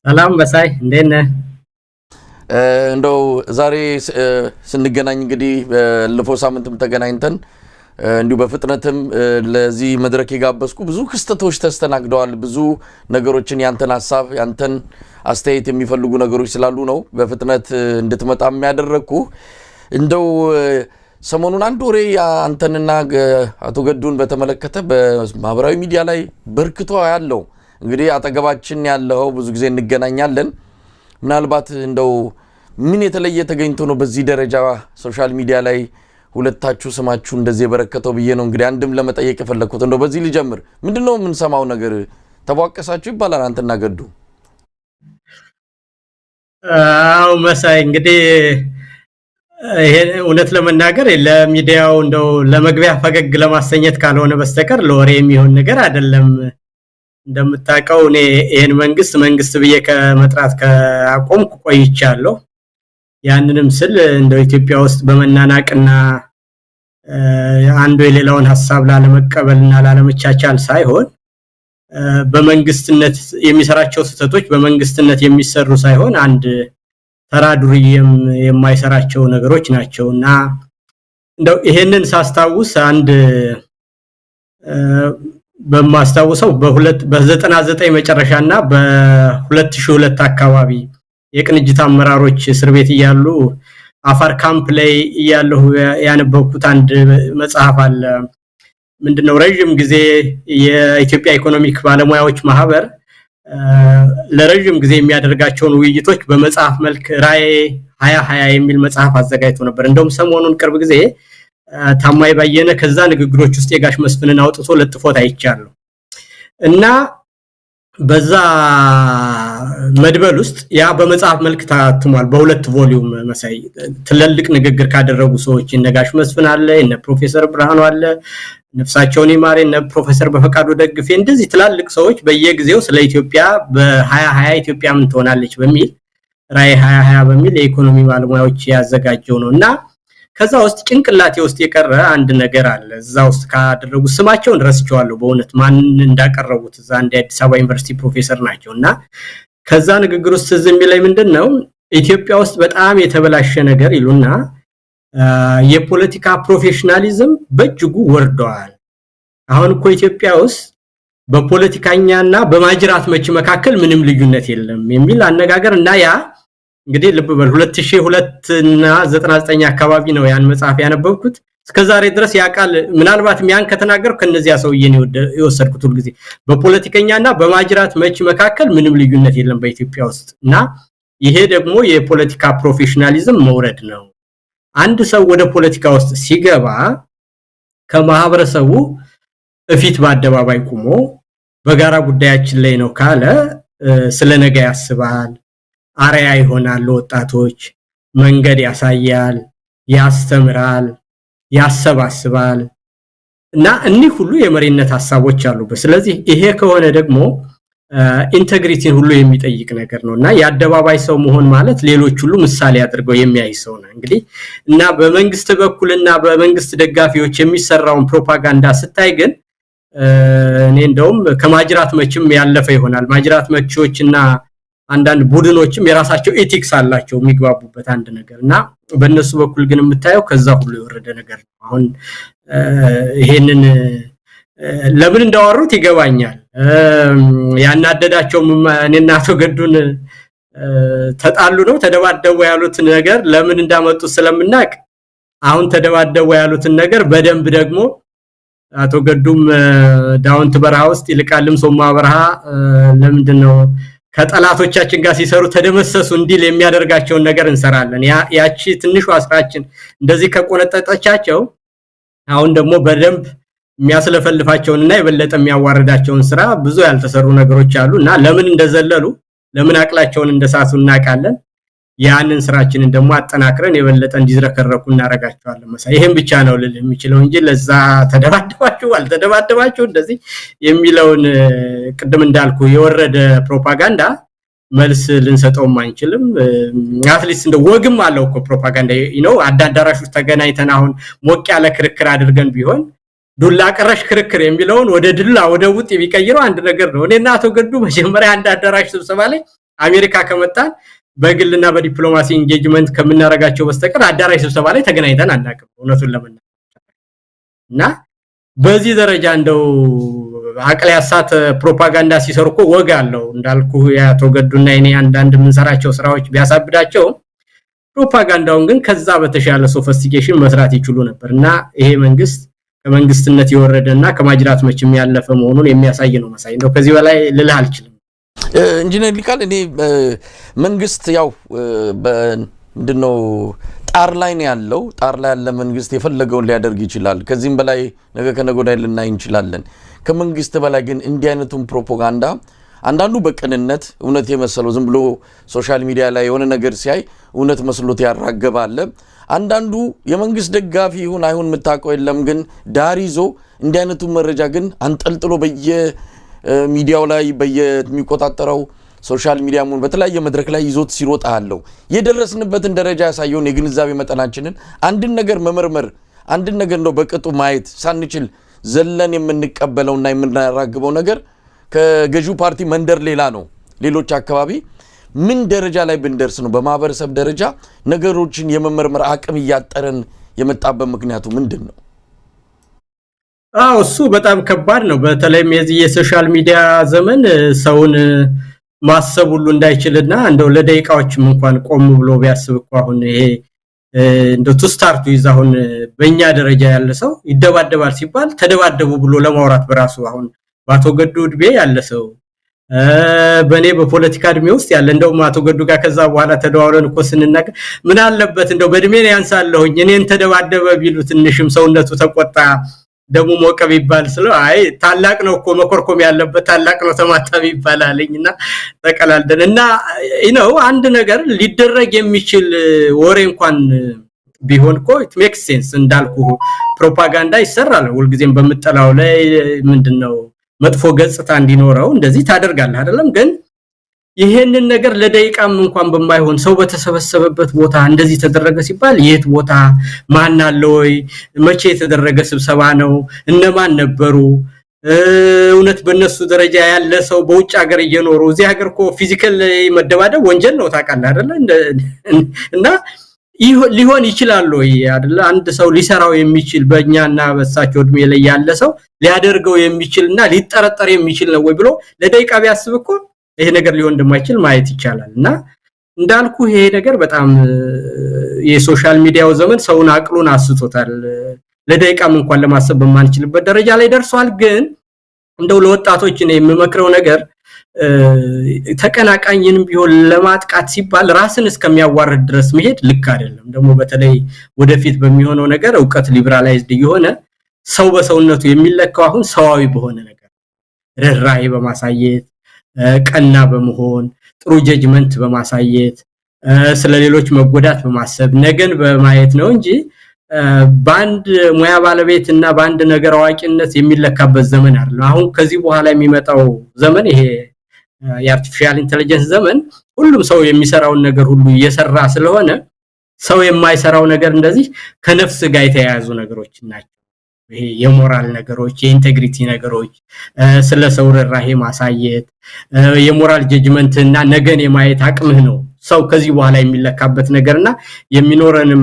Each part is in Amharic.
ሰላም በሳይ እንዴት ነህ? እንደው ዛሬ ስንገናኝ እንግዲህ ለፈው ሳምንትም ተገናኝተን እንዲሁ በፍጥነትም ለዚህ መድረክ የጋበዝኩ ብዙ ክስተቶች ተስተናግደዋል። ብዙ ነገሮችን ያንተን ሐሳብ ያንተን አስተያየት የሚፈልጉ ነገሮች ስላሉ ነው በፍጥነት እንድትመጣ የሚያደርኩ። እንደው ሰሞኑን አንድ ወሬ አንተንና አቶ ገዱን በተመለከተ በማህበራዊ ሚዲያ ላይ በርክቶ ያለው እንግዲህ አጠገባችን ያለው ብዙ ጊዜ እንገናኛለን። ምናልባት እንደው ምን የተለየ ተገኝቶ ነው በዚህ ደረጃ ሶሻል ሚዲያ ላይ ሁለታችሁ ስማችሁ እንደዚህ በረከተው ብዬ ነው እንግዲህ አንድም ለመጠየቅ የፈለኩት። እንደው በዚህ ልጀምር። ምንድነው ምን ሰማው ነገር ተቧቀሳችሁ ይባላል አንተና ገዱ? አው መሳይ እንግዲህ ይሄ እውነት ለመናገር ለሚዲያው እንደው ለመግቢያ ፈገግ ለማሰኘት ካልሆነ በስተቀር ለወሬ የሚሆን ነገር አይደለም። እንደምታውቀው እኔ ይሄን መንግስት ብዬ ከመጥራት ከአቆምኩ ቆይቻለሁ። ያንንም ስል እንደው ኢትዮጵያ ውስጥ በመናናቅና አንዱ የሌላውን ሐሳብ ላለመቀበልና ላለመቻቻል ሳይሆን በመንግስትነት የሚሰራቸው ስህተቶች በመንግስትነት የሚሰሩ ሳይሆን አንድ ተራዱሪየም የማይሰራቸው ነገሮች ናቸውና እንደው ይሄንን ሳስታውስ አንድ በማስታውሰው በ99 መጨረሻና በ2002 አካባቢ የቅንጅት አመራሮች እስር ቤት ይያሉ አፋር ካምፕ ላይ ይያለው ያነበብኩት አንድ መጽሐፍ አለ። ምንድነው ረጅም ጊዜ የኢትዮጵያ ኢኮኖሚክ ባለሙያዎች ማህበር ለረጅም ጊዜ የሚያደርጋቸውን ውይይቶች በመጽሐፍ መልክ ራዕይ 2020 የሚል መጽሐፍ አዘጋጅቶ ነበር። እንደውም ሰሞኑን ቅርብ ጊዜ ታማኝ ባየነ ከዛ ንግግሮች ውስጥ የጋሽ መስፍንን አውጥቶ ለጥፎት አይቻለሁ እና በዛ መድበል ውስጥ ያ በመጽሐፍ መልክ ታትሟል። በሁለት ቮሊዩም መሳይ ትልልቅ ንግግር ካደረጉ ሰዎች እነ ጋሽ መስፍን አለ፣ እነ ፕሮፌሰር ብርሃኑ አለ፣ ነፍሳቸውን ይማር፣ እነ ፕሮፌሰር በፈቃዱ ደግፌ እንደዚህ ትላልቅ ሰዎች በየጊዜው ስለ ኢትዮጵያ በ2020 ኢትዮጵያ ምን ትሆናለች በሚል ራዕይ 2020 በሚል የኢኮኖሚ ባለሙያዎች ያዘጋጀው ነውና ከዛ ውስጥ ጭንቅላቴ ውስጥ የቀረ አንድ ነገር አለ። እዛ ውስጥ ካደረጉ ስማቸውን ረስቸዋለሁ በእውነት ማን እንዳቀረቡት እዛ እንደ አዲስ አበባ ዩኒቨርሲቲ ፕሮፌሰር ናቸውና ከዛ ንግግር ውስጥ ዝም ይለኝ ምንድነው ኢትዮጵያ ውስጥ በጣም የተበላሸ ነገር ይሉና የፖለቲካ ፕሮፌሽናሊዝም በእጅጉ ወርዷል። አሁን እኮ ኢትዮጵያ ውስጥ በፖለቲካኛና በማጅራት መች መካከል ምንም ልዩነት የለም የሚል አነጋገር እና ያ እንግዲህ ልብ በል 2002 እና 99 አካባቢ ነው ያን መጽሐፍ ያነበብኩት። እስከዛሬ ድረስ ያቃል ምናልባት ሚያን ከተናገርኩ ከነዚያ ሰውዬን የወሰድኩት ሁሉ ጊዜ በፖለቲከኛና በማጅራት መች መካከል ምንም ልዩነት የለም በኢትዮጵያ ውስጥ እና ይሄ ደግሞ የፖለቲካ ፕሮፌሽናሊዝም መውረድ ነው። አንድ ሰው ወደ ፖለቲካ ውስጥ ሲገባ ከማህበረሰቡ እፊት በአደባባይ ቆሞ በጋራ ጉዳያችን ላይ ነው ካለ ስለነገ ያስባል፣ አሪያ ይሆናል፣ ወጣቶች መንገድ ያሳያል፣ ያስተምራል፣ ያሰባስባል እና እኒህ ሁሉ የመሪነት ሐሳቦች አሉበት። ስለዚህ ይሄ ከሆነ ደግሞ ኢንተግሪቲን ሁሉ የሚጠይቅ ነገር ነውና የአደባባይ ሰው መሆን ማለት ሌሎች ሁሉ ምሳሌ አድርገው የሚያይ ሰው ነው እንግዲህ እና በመንግስት በኩልና በመንግስት ደጋፊዎች የሚሰራውን ፕሮፓጋንዳ ስታይ ግን እኔ እንደውም ከማጅራት መችም ያለፈ ይሆናል። ማጅራት መቾችና አንዳንድ ቡድኖችም የራሳቸው ኤቲክስ አላቸው የሚግባቡበት አንድ ነገርና በእነሱ በኩል ግን የምታየው ከዛ ሁሉ የወረደ ነገር ነው። አሁን ይሄንን ለምን እንዳወሩት ይገባኛል። ያናደዳቸው እኔና አቶ ገዱን ተጣሉ ነው ተደባደቡ ያሉት ነገር ለምን እንዳመጡ ስለምናቅ አሁን ተደባደቡ ያሉትን ነገር በደንብ ደግሞ አቶ ገዱም ዳውንት በረሃ ውስጥ ይልቃልም ሶማ በረሃ ለምንድነው ከጠላቶቻችን ጋር ሲሰሩ ተደመሰሱ እንዲል የሚያደርጋቸውን ነገር እንሰራለን። ያቺ ትንሿ አስራችን እንደዚህ ከቆነጠጠቻቸው አሁን ደግሞ በደንብ የሚያስለፈልፋቸውንና የበለጠ የሚያዋርዳቸውን ስራ ብዙ ያልተሰሩ ነገሮች አሉና ለምን እንደዘለሉ ለምን አቅላቸውን እንደሳቱ እናቃለን። ያንን ስራችንን ደግሞ አጠናክረን የበለጠ እንዲዝረከረኩ እናረጋቸዋለን። መሳይ ይሄን ብቻ ነው ልል የሚችለው እንጂ ለዛ ተደባደባችሁ አልተደባደባችሁ እንደዚህ የሚለውን ቅድም እንዳልኩ የወረደ ፕሮፓጋንዳ መልስ ልንሰጠው ማንችልም። አትሊስት እንደ ወግም አለው እኮ ፕሮፓጋንዳ ነው። አዳዳራሽ ውስጥ ተገናኝተን አሁን ሞቅ ያለ ክርክር አድርገን ቢሆን ዱላ ቀረሽ ክርክር የሚለውን ወደ ድላ ወደ ውጥ ቢቀይረው አንድ ነገር ነው። እኔና አቶ ገዱ መጀመሪያ አንድ አዳራሽ ስብሰባ ላይ አሜሪካ ከመጣን በግልና በዲፕሎማሲ ኢንጌጅመንት ከምናረጋቸው በስተቀር አዳራሽ ስብሰባ ላይ ተገናኝተን አናውቅም እውነቱን ለመናገር እና በዚህ ደረጃ እንደው አቅል ያሳተ ፕሮፓጋንዳ ሲሰሩኮ ወጋ አለው እንዳልኩ ያቶ ገዱና እኔ አንዳንድ ምንሰራቸው ስራዎች ቢያሳብዳቸው ፕሮፓጋንዳውን ግን ከዛ በተሻለ ሶፊስቲኬሽን መስራት ይችሉ ነበርና ይሄ መንግስት ከመንግስትነት የወረደና ከማጅራት መችም ያለፈ መሆኑን የሚያሳይ ነው መሳይ እንደው ከዚህ በላይ ልልህ አልችልም ኢንጂነር ሊቃል እኔ መንግስት ያው ምንድነው ጣር ላይ ነው ያለው ጣር ላይ ያለ መንግስት የፈለገውን ሊያደርግ ይችላል ከዚህም በላይ ነገ ከነገ ልናይ እንችላለን ከመንግስት በላይ ግን እንዲህ አይነቱን ፕሮፓጋንዳ አንዳንዱ በቅንነት እውነት የመሰለው ዝም ብሎ ሶሻል ሚዲያ ላይ የሆነ ነገር ሲያይ እውነት መስሎት ያራገባል አንዳንዱ የመንግስት ደጋፊ ይሁን አይሁን መታቀው የለም ግን ዳር ይዞ እንዲህ አይነቱን መረጃ ግን አንጠልጥሎ በየሚዲያው ላይ በየሚቆጣጠረው ሶሻል ሚዲያ ሙን በተለያየ መድረክ ላይ ይዞት ሲሮጣ አለው የደረስንበትን ደረጃ ያሳየውን የግንዛቤ መጠናችንን አንድን ነገር መመርመር አንድን ነገር ነው በቅጡ ማየት ሳንችል ዘለን የምንቀበለውና የምናራግበው ነገር ከገዢው ፓርቲ መንደር ሌላ ነው ሌሎች አካባቢ ምን ደረጃ ላይ ብንደርስ ነው በማህበረሰብ ደረጃ ነገሮችን የመመርመር አቅም ያጠረን የመጣበት ምክንያቱ ምንድነው እሱ በጣም ከባድ ነው በተለይም የዚህ የሶሻል ሚዲያ ዘመን ሰውን ማሰብ ሁሉ እንዳይችልና እንደው ለደቂቃዎችም እንኳን ቆም ብሎ ቢያስብ አሁን ይሄ እንደው ተስታርቱ ይዛውን በእኛ ደረጃ ያለ ሰው ይደባደባል ሲባል ተደባደቡ ብሎ ለማውራት በራሱ አሁን ባቶ ገዱ ድቤ ያለ ሰው በኔ በፖለቲካ እድሜ ውስጥ ያለ እንደው ማቶ ገዱ ጋር ከዛ በኋላ ተደዋውለን እኮ ስንናገር ምን አለበት እንደው በእድሜ ነው ያንሳለሁኝ እኔን ተደባደበ ቢሉ ትንሽም ሰውነቱ ተቆጣ ደሙ ሞቀ ቢባል ስለው አይ ታላቅ ነው እኮ መኮርኮም ያለበት ታላቅ ነው ተማታቢ ይባላልኝና ተቀላልደንና አንድ ነገር ሊደረግ የሚችል ወሬ እንኳን ቢሆን እኮ it makes sense እንዳልኩ ፕሮፓጋንዳ ይሰራል ሁልጊዜም በመጠላው ላይ ምንድነው መጥፎ ገጽታ እንዲኖረው እንደዚህ ታደርጋለህ አይደለም ግን ይሄንን ነገር ለደቂቃም እንኳን በማይሆን ሰው በተሰበሰበበት ቦታ እንደዚህ ተደረገ ሲባል የት ቦታ ማን አለውይ መቼ የተደረገ ስብሰባ ነው እነማን ነበሩ እውነት በእነሱ ደረጃ ያለ ሰው በውጭ ሀገር እየኖሩ እዚህ ሀገር እኮ ፊዚካል መደባደብ ወንጀል ነው ታውቃለህ አይደለ እና ሊሆን ይችላል ወይ አይደለ አንድ ሰው ሊሰራው የሚችል በእኛና በሳቸው እድሜ ላይ ያለ ሰው ሊያደርገው የሚችልና ሊጠረጠር የሚችል ነው ወይ ብሎ ለደቂቃ ቢያስብ እኮ ይሄ ነገር ሊሆን እንደማይችል ማየት ይቻላልና እንዳልኩ ይሄ ነገር በጣም የሶሻል ሚዲያው ዘመን ሰውን አቅሉን አስቶታል ለደቂቃም እንኳን ለማሰብ በማንችልበት ደረጃ ላይ ደርሷል ግን እንደው ለወጣቶች ነው የምመክረው ነገር ተቀናቃኝንም ቢሆን ለማጥቃት ሲባል ራስን እስከሚያዋርድ ድረስ መሄድ ልክ አይደለም ደግሞ በተለይ ወደፊት በሚሆነው ነገር ዕውቀት ሊበራላይዝድ የሆነ ሰው በሰውነቱ የሚለካው አሁን ሰዋዊ በሆነ ነገር ርህራሄ በማሳየት ቀና በመሆን ጥሩ ጀጅመንት በማሳየት ስለሌሎች መጎዳት በማሰብ ነገን በማየት ነው እንጂ ባንድ ሙያ ባለቤትና ባንድ ነገር አዋቂነት የሚለካበት ዘመን አይደለም አሁን ከዚህ በኋላ የሚመጣው ዘመን ይሄ የአርቲፊሻል ኢንተለጀንስ ዘመን ሁሉም ሰው የሚሰራውን ነገር ሁሉ እየሰራ ስለሆነ ሰው የማይሰራው ነገር እንደዚህ ከነፍስ ጋር የተያያዙ ነገሮች ናቸው ይሄ የሞራል ነገሮች የኢንቴግሪቲ ነገሮች ስለ ሰው ርህራሄ ማሳየት የሞራል ጀጅመንት እና ነገን የማየት አቅምህ ነው ሰው ከዚህ በኋላ የሚለካበት ነገርና የሚኖረንም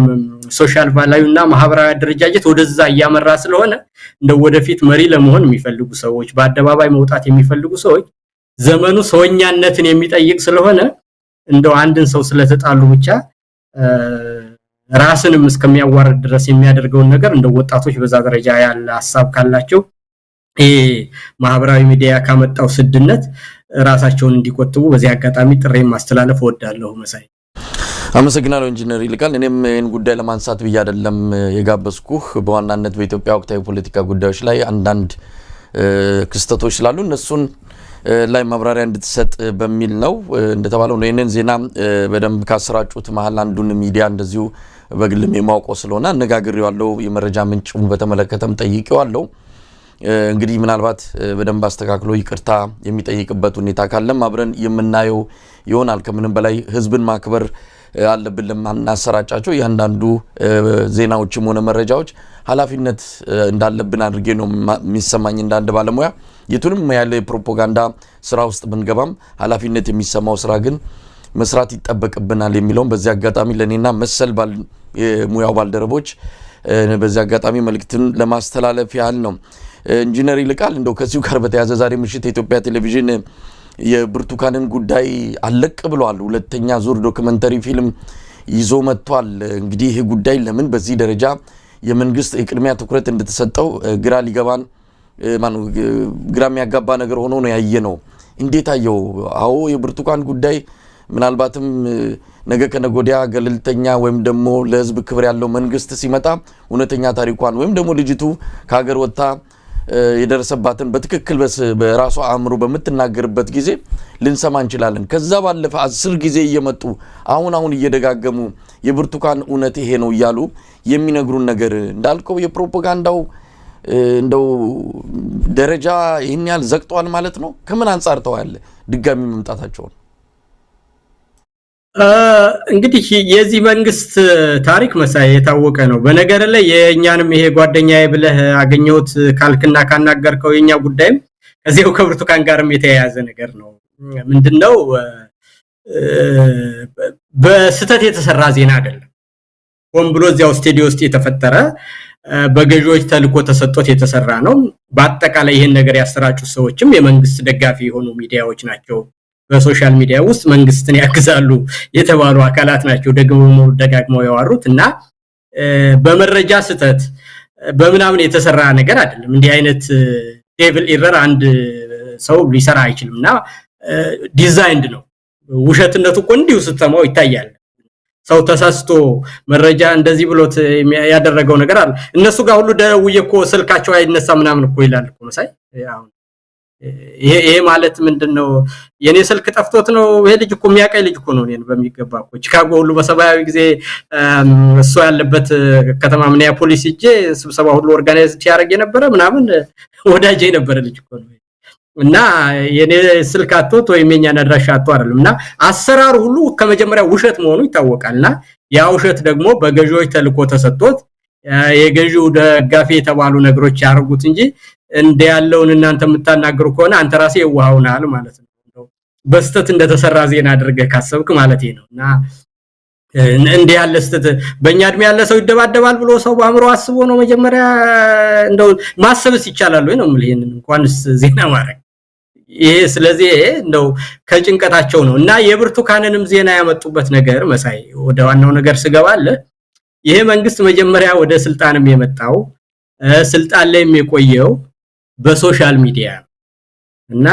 ሶሻል ቫልዩና ማህበራዊ አደረጃጀት ወደዛ ያመራ ስለሆነ እንደው ወደፊት መሪ ለመሆን የሚፈልጉ ሰዎች በአደባባይ መውጣት የሚፈልጉ ሰዎች ዘመኑ ሰውኛነትን የሚጠይቅ ስለሆነ እንደው አንድን ሰው ስለተጣሉ ብቻ ራስንም እስከሚያዋርድ ድረስ የሚያደርገውን ነገር እንደው ወጣቶች በዛ ደረጃ ያለ ሐሳብ ካላቸው ማህበራዊ ሚዲያ ካመጣው ስድነት ራሳቸውን እንዲቆጥቡ በዚህ አጋጣሚ ጥሬ ማስተላለፍ ወዳለሁ መሳይ አመሰግናለሁ ኢንጂነር ይልቃል እኔም ይሄን ጉዳይ ለማንሳት ብዬ አይደለም የጋበዝኩህ በዋናነት በኢትዮጵያ ወቅታዊ ፖለቲካ ጉዳዮች ላይ አንዳንድ ክስተቶች ስላሉ እነሱን ላይ ማብራሪያ እንድትሰጥ በሚል ነው እንደተባለው ነው ይሄንን ዜና በደንብ ካሰራጩት መሃል አንዱን ሚዲያ እንደዚሁ በግልም የማውቀው ስለሆነ አነጋግሬዋለሁ የመረጃ ምንጩን በተመለከተም ጠይቄዋለሁ እንግዲህ ምናልባት በደንብ አስተካክሎ ይቅርታ የሚጠይቅበት ሁኔታ ካለም አብረን የምናየው ይሆናል ከምንም በላይ ህዝብን ማክበር አለብን ለማናሰራጫቸው ያንዳንዱ ዜናዎችም ሆነ መረጃዎች ኃላፊነት እንዳለብን አድርጌ ነው የሚሰማኝ እንዳንድ ባለሙያ የቱንም ያለ የፕሮፓጋንዳ ስራ ውስጥ ብንገባም ኃላፊነት የሚሰማው ስራ ግን መስራት ይጠበቅብናል የሚለው በዚህ አጋጣሚ ለኔና መሰል የሙያው ባልደረቦች በዚህ አጋጣሚ መልእክትን ለማስተላለፍ ያህል ነው ኢንጂነር ይልቃል እንደው ከዚሁ ጋር በተያያዘ ዛሬ ምሽት የኢትዮጵያ ቴሌቪዥን የብርቱካንን ጉዳይ አለቅ ብሏል ሁለተኛ ዙር ዶክመንተሪ ፊልም ይዞ መጥቷል እንግዲህ ይሄ ጉዳይ ለምን በዚህ ደረጃ የመንግስት የቅድሚያ ትኩረት እንደተሰጠው ግራ ሊገባን ግራ የሚያጋባ ነገር ሆኖ ነው ያየነው እንዴት አየው አዎ የብርቱካን ጉዳይ ምናልባትም ነገ ከነጎዲያ ገለልተኛ ወይም ደግሞ ለህዝብ ክብር ያለው መንግስት ሲመጣ እውነተኛ ታሪኳን ወይም ደግሞ ልጅቱ ከሀገር ወጣ የደረሰባትን በትክክል በራሷ አእምሮ በመትናገርበት ጊዜ ልንሰማ እንችላለን ከዛ ባለፈ 10 ጊዜ እየመጡ አሁን እየደጋገሙ የብርቱካን እውነት ይሄ ነው ይያሉ የሚነግሩን ነገር እንዳልከው የፕሮፓጋንዳው እንደው ደረጃ ይሄን ያህል ዘቅጧል ማለት ነው ከምን አንፃር ተዋለ ድጋሚ መምጣታቸው እንግዲህ የዚህ መንግስት ታሪክ መሳይ የታወቀ ነው በነገር ላይ የኛንም ይሄ ጓደኛዬ ብለህ አገኘሁት ካልክና ካናገርከው የኛ ጉዳይም ከዚያው ከብርቱካን ጋርም የተያያዘ ነገር ነው ምንድነው በስተት የተሰራ ዜና አይደለም ሆን ብሎ እዚያው ስቱዲዮ ውስጥ የተፈጠረ በገጆች ተልኮ ተሰጥቶት የተሰራ ነው በአጠቃላይ ይሄን ነገር ያሰራጩ ሰዎችም የመንግስት ደጋፊ የሆኑ ሚዲያዎች ናቸው በሶሻል ሚዲያ ውስጥ መንግስትን ያግዛሉ የተባሉ አካላት ናቸው ደጋግመው ያወሩትና በመረጃ ስተት በመናምን የተሰራ ነገር አይደለም እንዲህ አይነት ዴቪል ኤረር አንድ ሰው ሊሰራ አይችልምና ዲዛይንድ ነው ውሸትነቱ እኮ እንዲሁ ስተማው ይታያል ሰው ተሳስቶ መረጃ እንደዚህ ብሎት ያደረገው ነገር አለ እነሱ ጋር ሁሉ ደውዬ እኮ ስልካቸው አይነሳ ምናምን እኮ ይላል እኮ መሳይ ያው ይሄ ማለት ምንድነው የኔ ስልክ ጠፍቶት ነው ይሄ ልጅ እኮ የሚያቀይ ልጅ እኮ ነው እኔን በሚገባ እኮ ቺካጎ ሁሉ በሰባያዊ ጊዜ እሱ ያለበት ከተማ ሚኒያፖሊስ ሂጄ ስብሰባ ሁሉ ኦርጋናይዝ ያደርግ የነበረ ምናምን ወዳጄ ነበር ልጅ እኮ ነው እና የኔ ስልክ አጥቶት ወይ የኛን አድራሻ አጥቶ አይደለምና አሰራሩ ሁሉ ከመጀመሪያ ውሸት መሆኑ ይታወቃልና ያ ውሸት ደግሞ በገጆች ተልኮ ተሰጥቶት የገዢው ደጋፊ የተባሉ ነገሮች ያርጉት እንጂ እንደ ያለውን እናንተ የምታናገሩ ከሆነ አንተ ራስህ የዋሃውናል ማለት ነው በስተት እንደተሰራ ዜና አድርገህ ካሰብክ ማለት ነውና እንደ ያለ ስተት በእኛ እድሜ ያለ ሰው ይደባደባል ብሎ ሰው ባምሮ አስቦ ነው መጀመሪያ እንደው ማሰብስ ይቻላል ወይ ነው ማለት ይሄንን እንኳንስ ዜና ማረግ ይሄ ስለዚህ እንደው ከጭንቀታቸው ነው እና የብርቱካንንም ዜና ያመጡበት ነገር መሳይ ወደ ዋናው ነገር ስገባለ ይሄ መንግስት መጀመሪያ ወደ ስልጣንም የመጣው ስልጣን ላይ የቆየው በሶሻል ሚዲያ እና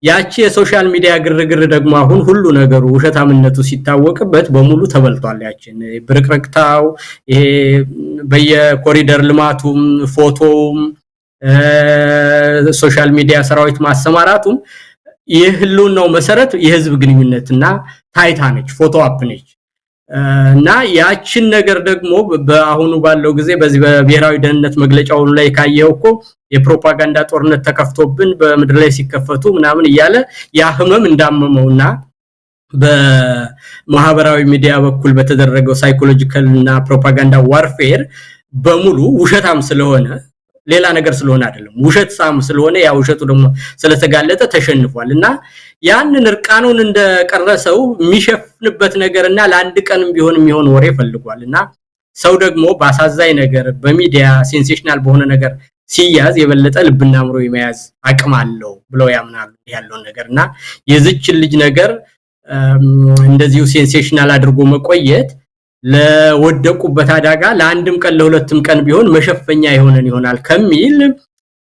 ያቺ የሶሻል ሚዲያ ግርግር ደግሞ አሁን ሁሉ ነገሩ ውሸታምነቱ ሲታወቅበት በሙሉ ተበልቷል ያቺን ብርቅርቅታው ይሄ በየኮሪደር ልማቱም ፎቶውም ሶሻል ሚዲያ ሰራዊት ማሰማራቱም የህልውናው መሰረት የህዝብ ግንኙነትና ታይታ ነች ፎቶ አፕ ነች እና ያቺን ነገር ደግሞ በአሁኑ ባለው ጊዜ በዚህ በብሔራዊ ደህንነት መግለጫው ላይ ካየው እኮ የፕሮፓጋንዳ ጦርነት ተከፍቶብን በመድር ላይ ሲከፈቱ ምናምን ይያለ ያ ህመም እንዳመመውና በማህበራዊ ሚዲያ በኩል በተደረገው ሳይኮሎጂካል እና ፕሮፓጋንዳ ዋርፌር በሙሉ ውሸታም ስለሆነ ሌላ ነገር ስለሆነ አይደለም ውሸት ሳም ስለሆነ ያ ውሸቱ ደግሞ ስለተጋለጠ ተሸንፏልና ያንን እርቃኑን እንደቀረሰው የሚሸፍንበት ነገርና ለአንድ ቀንም ቢሆን የሚሆን ወሬ ፈልጓልና ሰው ደግሞ ባሳዛይ ነገር በሚዲያ ሴንሴሽናል በሆነ ነገር ሲያዝ የበለጠ ልብና አምሮ የመያዝ አቅም አለው ብለው ያምናሉ ያለው ነገርና የዚች ልጅ ነገር እንደዚሁ ሴንሴሽናል አድርጎ መቆየት ለወደቁበት አዳጋ ለአንድም ቀን ለሁለትም ቀን ቢሆን መሸፈኛ ይሆናል ከሚል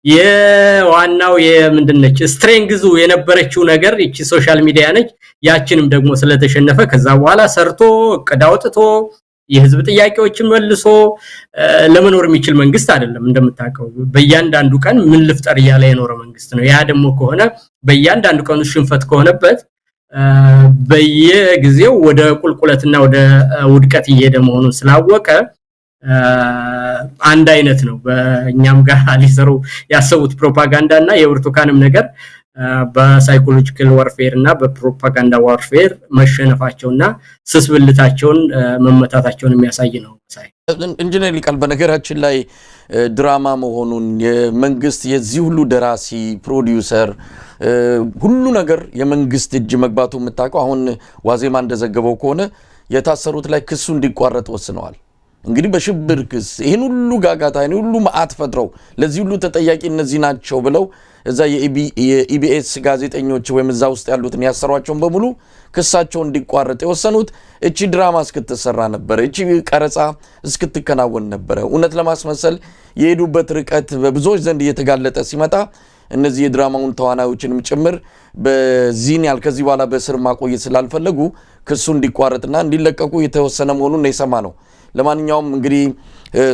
የዋናው የምንድነች ስትሬንግዙ የነበረችው ነገር እቺ ሶሻል ሚዲያ ነች ያችንም ደግሞ ስለተሸነፈ ከዛ በኋላ ሰርቶ ቀዳውጥቶ የህዝብ ጥያቄዎችን መልሶ ለመኖር የሚችል መንግስት አይደለም እንደምታውቀው በእያንዳንዱ ቀን ምን ልፍጠር ያለ የኖረ መንግስት ነው ያ ደግሞ ከሆነ በእያንዳንዱ ቀን ሽንፈት ከሆነበት በየጊዜው ወደ ቁልቁለትና ወደ ውድቀት እየሄደ መሆኑን ስላወቀ አንድ አይነት ነው በእኛም ጋር ሊሰሩ ያሰቡት ፕሮፓጋንዳና የብርቱካንም ነገር በሳይኮሎጂካል ዋርፌር እና በፕሮፓጋንዳ ዋርፌር መሸነፋቸውና ስስብልታቸውን መመታታቸውን የሚያሳይ ነው። ኢንጂነር ሊቃል በነገራችን ላይ ድራማ መሆኑን የመንግስት የዚህ ሁሉ ደራሲ ፕሮዲዩሰር ሁሉ ነገር የመንግስት እጅ መግባቱ የምታውቀው አሁን ዋዜማ እንደዘገበው ከሆነ የታሰሩት ላይ ክሱ እንዲቋረጥ ወስነዋል። እንግዲህ በሽብር ክስ ይሄን ሁሉ ጋጋታ ይሄን ሁሉ ማአት ፈጥረው ለዚህ ሁሉ ተጠያቂ እነዚህ ናቸው ብለው እዛ የኢቢኤስ ጋዜጠኞች ወይም እዛ ውስጥ ያሉትን ያሰሯቸውን በሙሉ ክሳቸው እንዲቋረጥ የወሰኑት እቺ ድራማ እስክትሰራ ነበር፣ እቺ ቀረጻ እስክትከናወን ነበር። እውነት ለማስመሰል የሄዱበት ርቀት በብዙዎች ዘንድ እየተጋለጠ ሲመጣ እነዚህ የድራማውን ተዋናዮችንም ጭምር በዚህን ያህል ከዚህ በኋላ በስር ማቆየት ስላልፈለጉ ክሱ እንዲቋረጥና እንዲለቀቁ የተወሰነ መሆኑን የሰማ ነው። ለማንኛውም እንግዲህ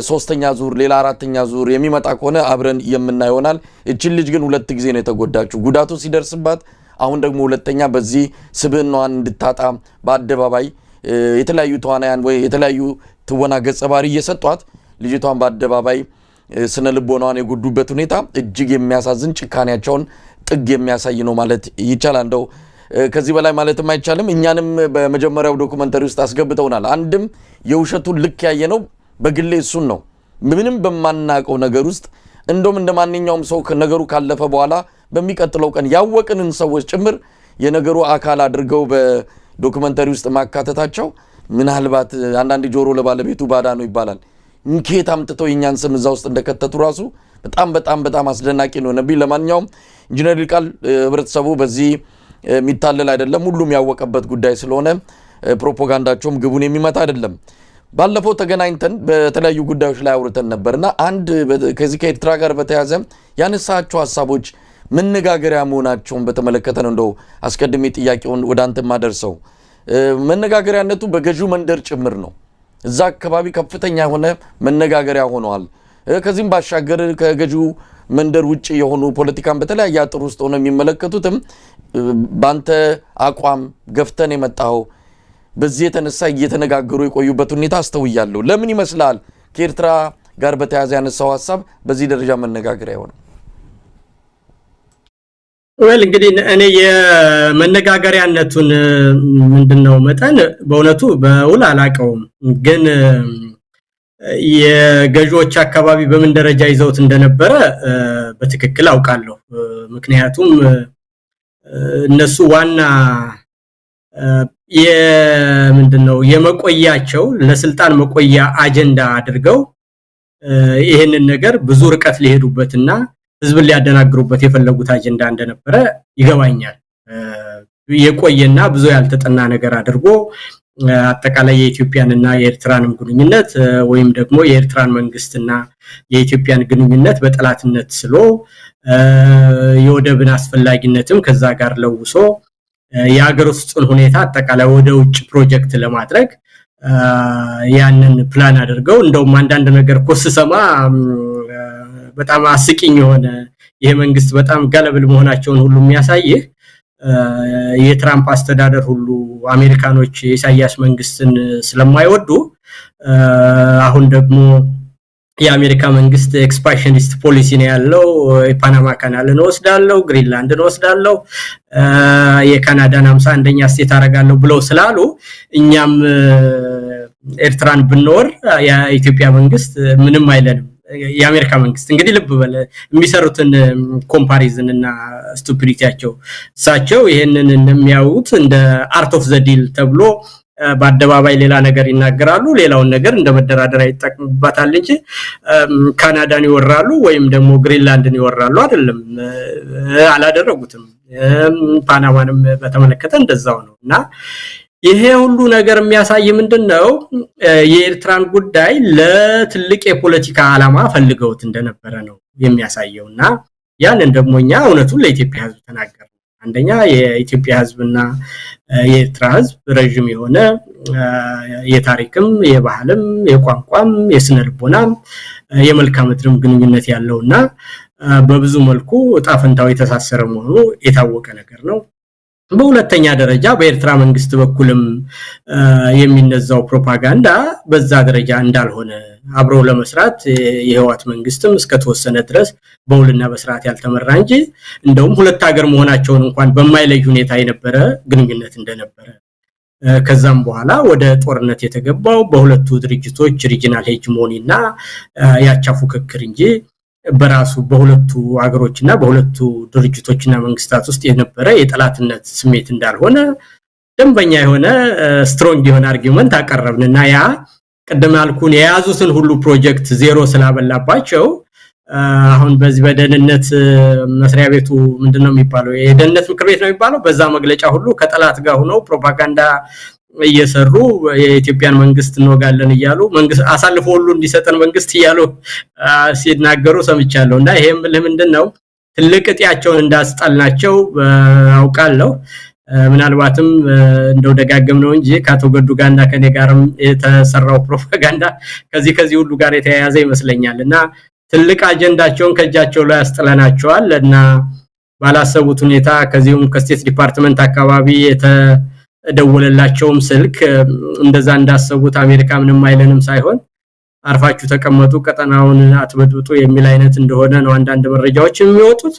ሶስተኛ ዙር ሌላ አራተኛ ዙር የሚመጣ ከሆነ አብረን የምናየው ይሆናል። እቺ ልጅ ግን ሁለት ጊዜ ነው የተጎዳችው። ጉዳቱ ሲደርስባት አሁን ደግሞ ሁለተኛ በዚህ ስብዕናዋን እንድታጣ በአደባባይ የተለያዩ ተዋናያን ወይ የተለያዩ ትወና ገጸ ባህሪ እየሰጧት ልጅቷን በአደባባይ ስነ ልቦናዋን የጎዱበት ሁኔታ እጅግ የሚያሳዝን ጭካኔያቸውን ጥግ የሚያሳይ ነው ማለት ይቻላል። እንደው ከዚህ በላይ ማለትም አይቻልም። እኛንም በመጀመሪያው ዶክመንተሪ ውስጥ አስገብተውናል። አንድም የውሸቱን ልክ ያየነው በግሌ እሱን ነው። ምንም በማናቀው ነገር ውስጥ እንደውም እንደማንኛውም ሰው ነገሩ ካለፈ በኋላ በሚቀጥለው ቀን ያወቅንን ሰዎች ጭምር የነገሩ አካል አድርገው በዶክመንተሪ ውስጥ ማካተታቸው ምናልባት አንዳንድ ጆሮ ለባለቤቱ ባዳ ነው ይባላል። እንኬት አምጥተው የኛን ስም እዛ ውስጥ እንደከተቱ ራሱ በጣም አስደናቂ ነው። ነብይ ለማንኛውም ኢንጂነር ሊቃል ህብረተሰቡ በዚህ የሚታለል አይደለም። ሁሉም ያወቀበት ጉዳይ ስለሆነ ፕሮፓጋንዳቸውም ግቡን የሚመታ አይደለም። ባለፈው ተገናኝተን በተለያዩ ጉዳዮች ላይ አውርተን ነበርና አንድ ከዚህ ከኤርትራ ጋር በተያያዘ ያነሳቸው ሐሳቦች መነጋገሪያ መሆናቸውን በተመለከተ ነው እንደው አስቀድሜ ጥያቄውን ወደ አንተ ማደርሰው። መነጋገሪያነቱ በገዢው መንደር ጭምር ነው። እዛ አካባቢ ከፍተኛ የሆነ መነጋገሪያ ሆነዋል። ከዚህም ባሻገር ከገዢው መንደር ውጪ የሆኑ ፖለቲካን በተለያየ አጥር ውስጥ ሆነው የሚመለከቱትም ባንተ አቋም ገፍተን የመጣው በዚህ የተነሳ እየተነጋገሩ የቆዩበት ሁኔታ አስተውያለሁ። ለምን ይመስላል ከኤርትራ ጋር በተያያዘ ያነሳው ሐሳብ በዚህ ደረጃ መነጋገሪያ ይሆናል? እንግዲህ እኔ የመነጋገሪያነቱን ምንድነው መጠን በእውነቱ በውል አላቀውም፣ ግን የገዢዎች አካባቢ በምን ደረጃ ይዘውት እንደነበረ በትክክል አውቃለሁ። ምክንያቱም እነሱ ዋና ምንድነው የመቆያቸው ለስልጣን መቆያ አጀንዳ አድርገው ይሄንን ነገር ብዙ ርቀት ሊሄዱበትና ህዝብን ሊያደናግሩበት የፈለጉት አጀንዳ እንደነበረ ይገባኛል። የቆየና ብዙ ያልተጠና ነገር አድርጎ አጠቃላይ የኢትዮጵያንና የኤርትራንም ግንኙነት ወይም ደግሞ የኤርትራን መንግስትና የኢትዮጵያን ግንኙነት በጠላትነት ስሎ የወደብን አስፈላጊነትም ከዛ ጋር ለውሶ የሀገር ውስጥን ሁኔታ አጠቃላይ ወደ ውጭ ፕሮጀክት ለማድረግ ያንን ፕላን አድርገው እንደውም አንዳንድ ነገር ኮስሰማ በጣም አስቂኝ የሆነ ይሄ መንግስት በጣም ገለብል መሆናቸውን ሁሉ የሚያሳይህ የትራምፕ አስተዳደር ሁሉ አሜሪካኖች የኢሳያስ መንግስትን ስለማይወዱ አሁን ደግሞ የአሜሪካ መንግስት ኤክስፓንሽኒስት ፖሊሲ ነው ያለው። የፓናማ ካናልን ወስዳለው፣ ግሪንላንድን ወስዳለው፣ የካናዳን 51ኛ ስቴት አረጋለሁ ብለው ስላሉ እኛም ኤርትራን ብንወር የኢትዮጵያ መንግስት ምንም አይለንም። የአሜሪካ መንግስት እንግዲህ ልብ በለ የሚሰሩትን ኮምፓሪዝን እና ስቱፒዲቲያቸው እሳቸው ይሄንን እንደሚያዩት እንደ አርት ኦፍ ዘ ዲል ተብሎ በአደባባይ ሌላ ነገር ይናገራሉ፣ ሌላውን ነገር እንደ መደራደሪያ ይጠቀሙባታል እንጂ ካናዳን ይወራሉ ወይም ደግሞ ግሪንላንድን ይወራሉ አይደለም፣ አላደረጉትም። ፓናማንም በተመለከተ እንደዛው ነው። እና ይሄ ሁሉ ነገር የሚያሳይ ምንድነው የኤርትራን ጉዳይ ለትልቅ የፖለቲካ ዓላማ ፈልገውት እንደነበረ ነው የሚያሳየውና ያንን ደግሞኛ እውነቱን ለኢትዮጵያ ህዝብ ተናገረ። አንደኛ የኢትዮጵያ ህዝብና የኤርትራ ህዝብ ረጅም የሆነ የታሪክም የባህልም የቋንቋም የስነ ልቦናም የመልካም ምድርም ግንኙነት ያለውና በብዙ መልኩ ጣፈንታው የተሳሰረ መሆኑ የታወቀ ነገር ነው። በሁለተኛ ደረጃ በኤርትራ መንግስት በኩልም የሚነዛው ፕሮፓጋንዳ በዛ ደረጃ እንዳልሆነ አብረው ለመስራት የህወሓት መንግስትም እስከተወሰነ ድረስ በውልና በስርዓት ያልተመራ እንጂ እንደውም ሁለት ሀገር መሆናቸውን እንኳን በማይለይ ሁኔታ የነበረ ግንኙነት እንደነበረ ከዛም በኋላ ወደ ጦርነት የተገባው በሁለቱ ድርጅቶች ሪጂናል ሄጅሞኒና ያቻ ፉክክር እንጂ በራሱ በሁለቱ ሀገሮችና በሁለቱ ድርጅቶችና መንግስታት ውስጥ የነበረ የጠላትነት ስሜት እንዳልሆነ ደንበኛ የሆነ ስትሮንግ የሆነ አርጊውመንት አቀረብንና ያ ቀደም ያልኩን የያዙትን ሁሉ ፕሮጀክት ዜሮ ስላበላባቸው አሁን በዚህ በደህንነት መስሪያ ቤቱ ምንድነው የሚባለው የደህንነት ምክር ቤት ነው የሚባለው በዛ መግለጫ ሁሉ ከጠላት ጋር ሆነው ፕሮፓጋንዳ እየሰሩ የኢትዮጵያን መንግስት እንወጋለን ይያሉ መንግስት አሳልፎ ሁሉ እንዲሰጠን መንግስት ይያሉ ሲናገሩ ሰምቻለሁና ይሄም ምንድነው ትልቅ እጥያቸውን እንዳስጣልናቸው አውቃለሁ ምናልባትም እንደው ደጋገም ነው እንጂ ካቶ ገዱ ጋርና ከኔ ጋርም የተሰራው ፕሮፓጋንዳ ከዚህ ሁሉ ጋር የተያያዘ ይመስለኛልና ትልቅ አጀንዳቸውን ከጃቸው ላይ አስጥለናቸዋል እና ባላሰቡት ሁኔታ ከዚሁም ከስቴት ዲፓርትመንት አካባቢ የተደወለላቸውም ስልክ እንደዛ እንዳሰቡት አሜሪካ ምንም አይለንም ሳይሆን አርፋችሁ ተቀመጡ ቀጠናውን አትበጥብጡ የሚል አይነት እንደሆነ ነው አንዳንድ መረጃዎች የሚወጡት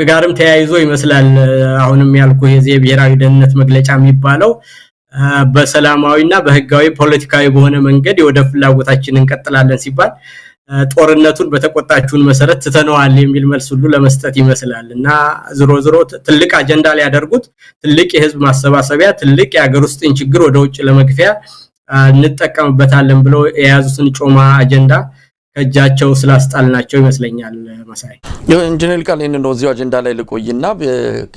ጋርም ተያይዞ ይመስላል አሁንም ያልኩ የዚህ ብሔራዊ ደህንነት መግለጫ የሚባለው በሰላማዊና በህጋዊ ፖለቲካዊ በሆነ መንገድ ወደ ፍላጎታችን እንቀጥላለን ሲባል ጦርነቱን በተቆጣችሁን መሰረት ተተነዋል የሚል መልስ ሁሉ ለመስጠት ይመስላልና ዝሮ ትልቅ አጀንዳ ላይ ያደርጉት ትልቅ የህዝብ ማሰባሰቢያ ትልቅ የሀገር ውስጥን ችግር ወደ ውጭ ለመግፊያ እንጠቀምበታለን ብለው የያዙትን ጮማ አጀንዳ ከጃቸው ስላስጣልናቸው ይመስለኛል መሳይ ኢንጂነር ቃሌን ነው እዚሁ አጀንዳ ላይ ልቆይና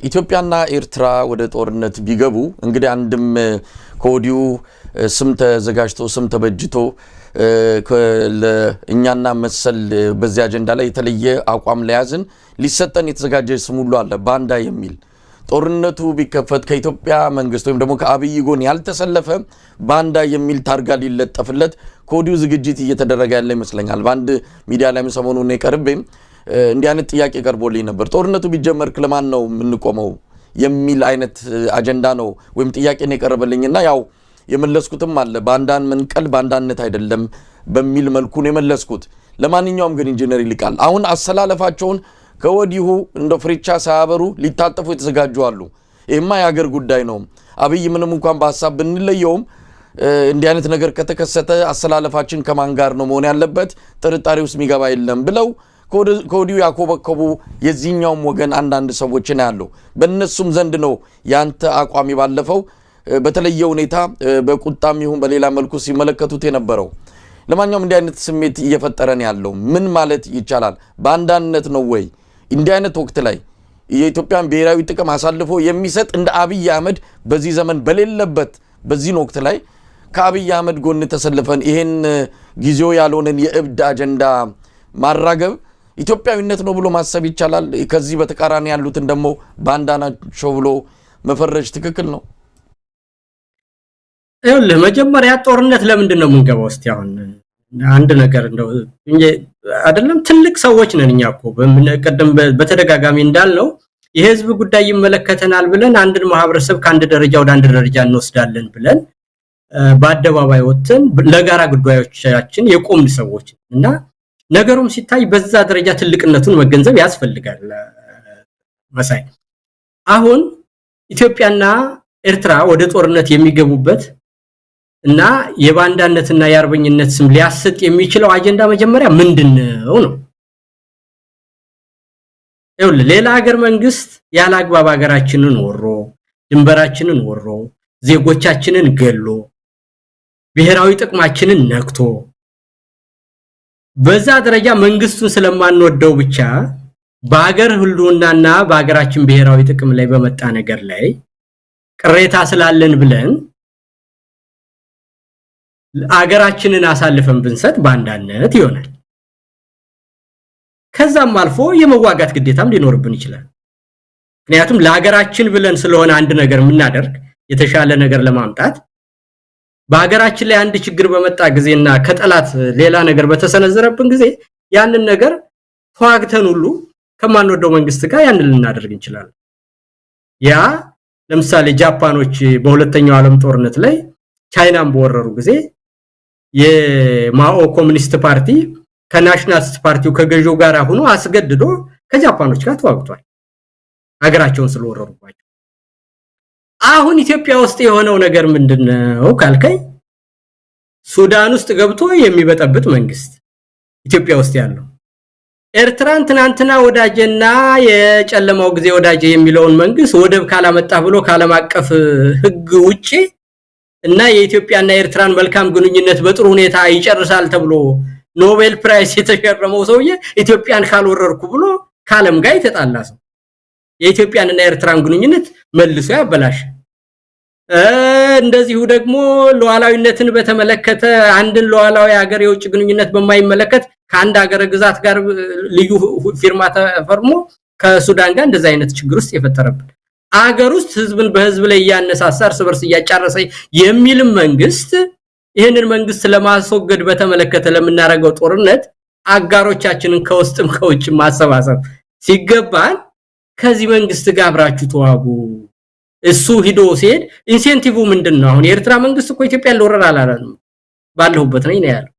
ኢትዮጵያና ኤርትራ ወደ ጦርነት ቢገቡ እንግዲህ አንድም ኮዲው ስም ተዘጋጅቶ ስም ተበጅቶ ለእኛና መሰል በዚህ አጀንዳ ላይ የተለየ አቋም ለያዝን ሊሰጠን የተዘጋጀ ስም ሁሉ አለ ባንዳ የሚል ጦርነቱ ቢከፈት ከኢትዮጵያ መንግስት ወይም ደግሞ ከአብይ ጎን ያልተሰለፈ ባንዳ የሚል ታርጋ ሊለጠፍለት ኮዲው ዝግጅት እየተደረገ ያለ ይመስለኛል ባንድ ሚዲያ ላይ ሰሞኑን የቀርበም እንዲህ አይነት ጥያቄ ቀርቦልኝ ነበር ጦርነቱ ቢጀመር ለማን ነው የምንቆመው የሚል አይነት አጀንዳ ነው ወይም ጥያቄ ነው የቀረበልኝና ያው የመለስኩትም አለ ባንዳን መንቀል ባንዳነት አይደለም በሚል መልኩ ነው የመለስኩት ለማንኛውም ግን ኢንጂነር ይልቃል አሁን አሰላለፋቸውን ከወዲሁ እንደ ፍሪቻ ሳያበሩ ሊታጠፉ የተዘጋጁ አሉ ይሄማ የሀገር ጉዳይ ነው አብይ ምንም እንኳን በሐሳብ ብንለየውም እንዲህ አይነት ነገር ከተከሰተ አሰላለፋችን ከማን ጋር ነው መሆን ያለበት ጥርጣሬ ውስጥ የሚገባ የለም ብለው ኮዲው ያኮበከቡ የዚህኛውም ወገን አንዳንድ ሰዎችን ያለው በእነሱም ዘንድ ነው ያንተ አቋሚ ባለፈው በተለየ ሁኔታ በቁጣም ይሁን በሌላ መልኩ ሲመለከቱት የነበረው ለማንኛውም እንዲህ አይነት ስሜት እየፈጠረን ያለው ምን ማለት ይቻላል ባንዳነት ነው ወይ እንዲህ አይነት ወቅት ላይ የኢትዮጵያን ብሔራዊ ጥቅም አሳልፎ የሚሰጥ እንደ አብይ አህመድ በዚህ ዘመን በሌለበት በዚህ ወቅት ላይ ከአብይ አህመድ ጎን ተሰልፈን ይሄን ጊዜው ያልሆነን የእብድ አጀንዳ ማራገብ ኢትዮጵያዊነት ነው ብሎ ማሰብ ይቻላል ከዚህ በተቃራኒ ያሉትን ደግሞ ባንዳ ናቸው ብሎ መፈረጅ ትክክል ነው መጀመሪያ ጦርነት ለምንድን ነው የምንገባው እስቲ አሁን አንድ ነገር እንደው አይደለም ትልቅ ሰዎች ነን እኛኮ በቀደም በተደጋጋሚ እንዳልነው የህዝብ ጉዳይ ይመለከተናል ብለን አንድን ማህበረሰብ ከአንድ ደረጃ ወደ አንድ ደረጃ እንወስዳለን ብለን በአደባባይ ወጥተን ለጋራ ጉዳዮቻችን የቆምን ሰዎች እና ነገሩም ሲታይ በዛ ደረጃ ትልቅነቱን መገንዘብ ያስፈልጋል መሳይ አሁን ኢትዮጵያና ኤርትራ ወደ ጦርነት የሚገቡበት እና የባንዳነትና የአርበኝነት ስም ሊያሰጥ የሚችለው አጀንዳ መጀመሪያ ምንድነው ነው ሌላ ሀገር መንግስት ያለ አግባብ ሀገራችንን ወሮ ድንበራችንን ወሮ ዜጎቻችንን ገሎ ብሔራዊ ጥቅማችንን ነክቶ በዛ ደረጃ መንግስቱን ስለማንወደው ብቻ በአገር ህልውናና በአገራችን ብሔራዊ ጥቅም ላይ በመጣ ነገር ላይ ቅሬታ ስላለን ብለን አገራችንን አሳልፈን ብንሰጥ ባንዳነት ይሆናል ከዛም አልፎ የመዋጋት ግዴታም ሊኖርብን ይችላል ምክንያቱም ለሀገራችን ብለን ስለሆነ አንድ ነገር ምናደርግ የተሻለ ነገር ለማምጣት በሀገራችን ላይ አንድ ችግር በመጣ ጊዜና ከጠላት ሌላ ነገር በተሰነዘረብን ጊዜ ያንን ነገር ተዋግተን ሁሉ ከማንወደው መንግስት ጋር ያንን ልናደርግ እንችላለን ያ ለምሳሌ ጃፓኖች በሁለተኛው ዓለም ጦርነት ላይ ቻይናን በወረሩ ጊዜ የማኦ ኮሙኒስት ፓርቲ ከናሽናሊስት ፓርቲው ከገዢው ጋር ሆኖ አስገድዶ ከጃፓኖች ጋር ተዋግቷል ሀገራቸውን ስለወረሩባቸው። አሁን ኢትዮጵያ ውስጥ የሆነው ነገር ምንድነው ካልከኝ ሱዳን ውስጥ ገብቶ የሚበጠብጥ መንግስት ኢትዮጵያ ውስጥ ያለው ኤርትራን ትናንትና ወዳጀና የጨለማው ጊዜ ወዳጀ የሚለውን መንግስት ወደብ ካላመጣ ብሎ ካለም አቀፍ ህግ ውጪ እና የኢትዮጵያና የኤርትራን መልካም ግንኙነት በጥሩ ሁኔታ ይጨርሳል ተብሎ ኖቤል ፕራይስ የተሸረመው ሰውዬ ኢትዮጵያን ካልወረርኩ ብሎ ካለም ጋር የተጣላ ሰው የኢትዮጵያንና የኤርትራን ግንኙነት መልሶ ያበላሽ። እንደዚሁ ደግሞ ሉዓላዊነትን በተመለከተ አንድን ሉዓላዊ ሀገር የውጭ ግንኙነት በማይመለከት ከአንድ ሀገር ግዛት ጋር ልዩ ፊርማ ተፈርሞ ከሱዳን ጋር እንደዛ አይነት ችግር ውስጥ የፈጠረበት አገር ውስጥ ህዝብን በህዝብ ላይ ያነሳሳ እርስ በርስ ያጫረሰ የሚል መንግስት ይሄንን መንግስት ለማስወገድ በተመለከተ ለምናረጋው ጦርነት አጋሮቻችንን ከውስጥም ከውጭም ማሰባሰብ ሲገባን ከዚህ መንግስት ጋር አብራችሁ ተዋጉ። እሱ ሂዶ ሲሄድ ኢንሴንቲቭ ምንድነው? አሁን የኤርትራ መንግስት እኮ ኢትዮጵያ ለወረራ አላለም ባለሁበት ነው ያለው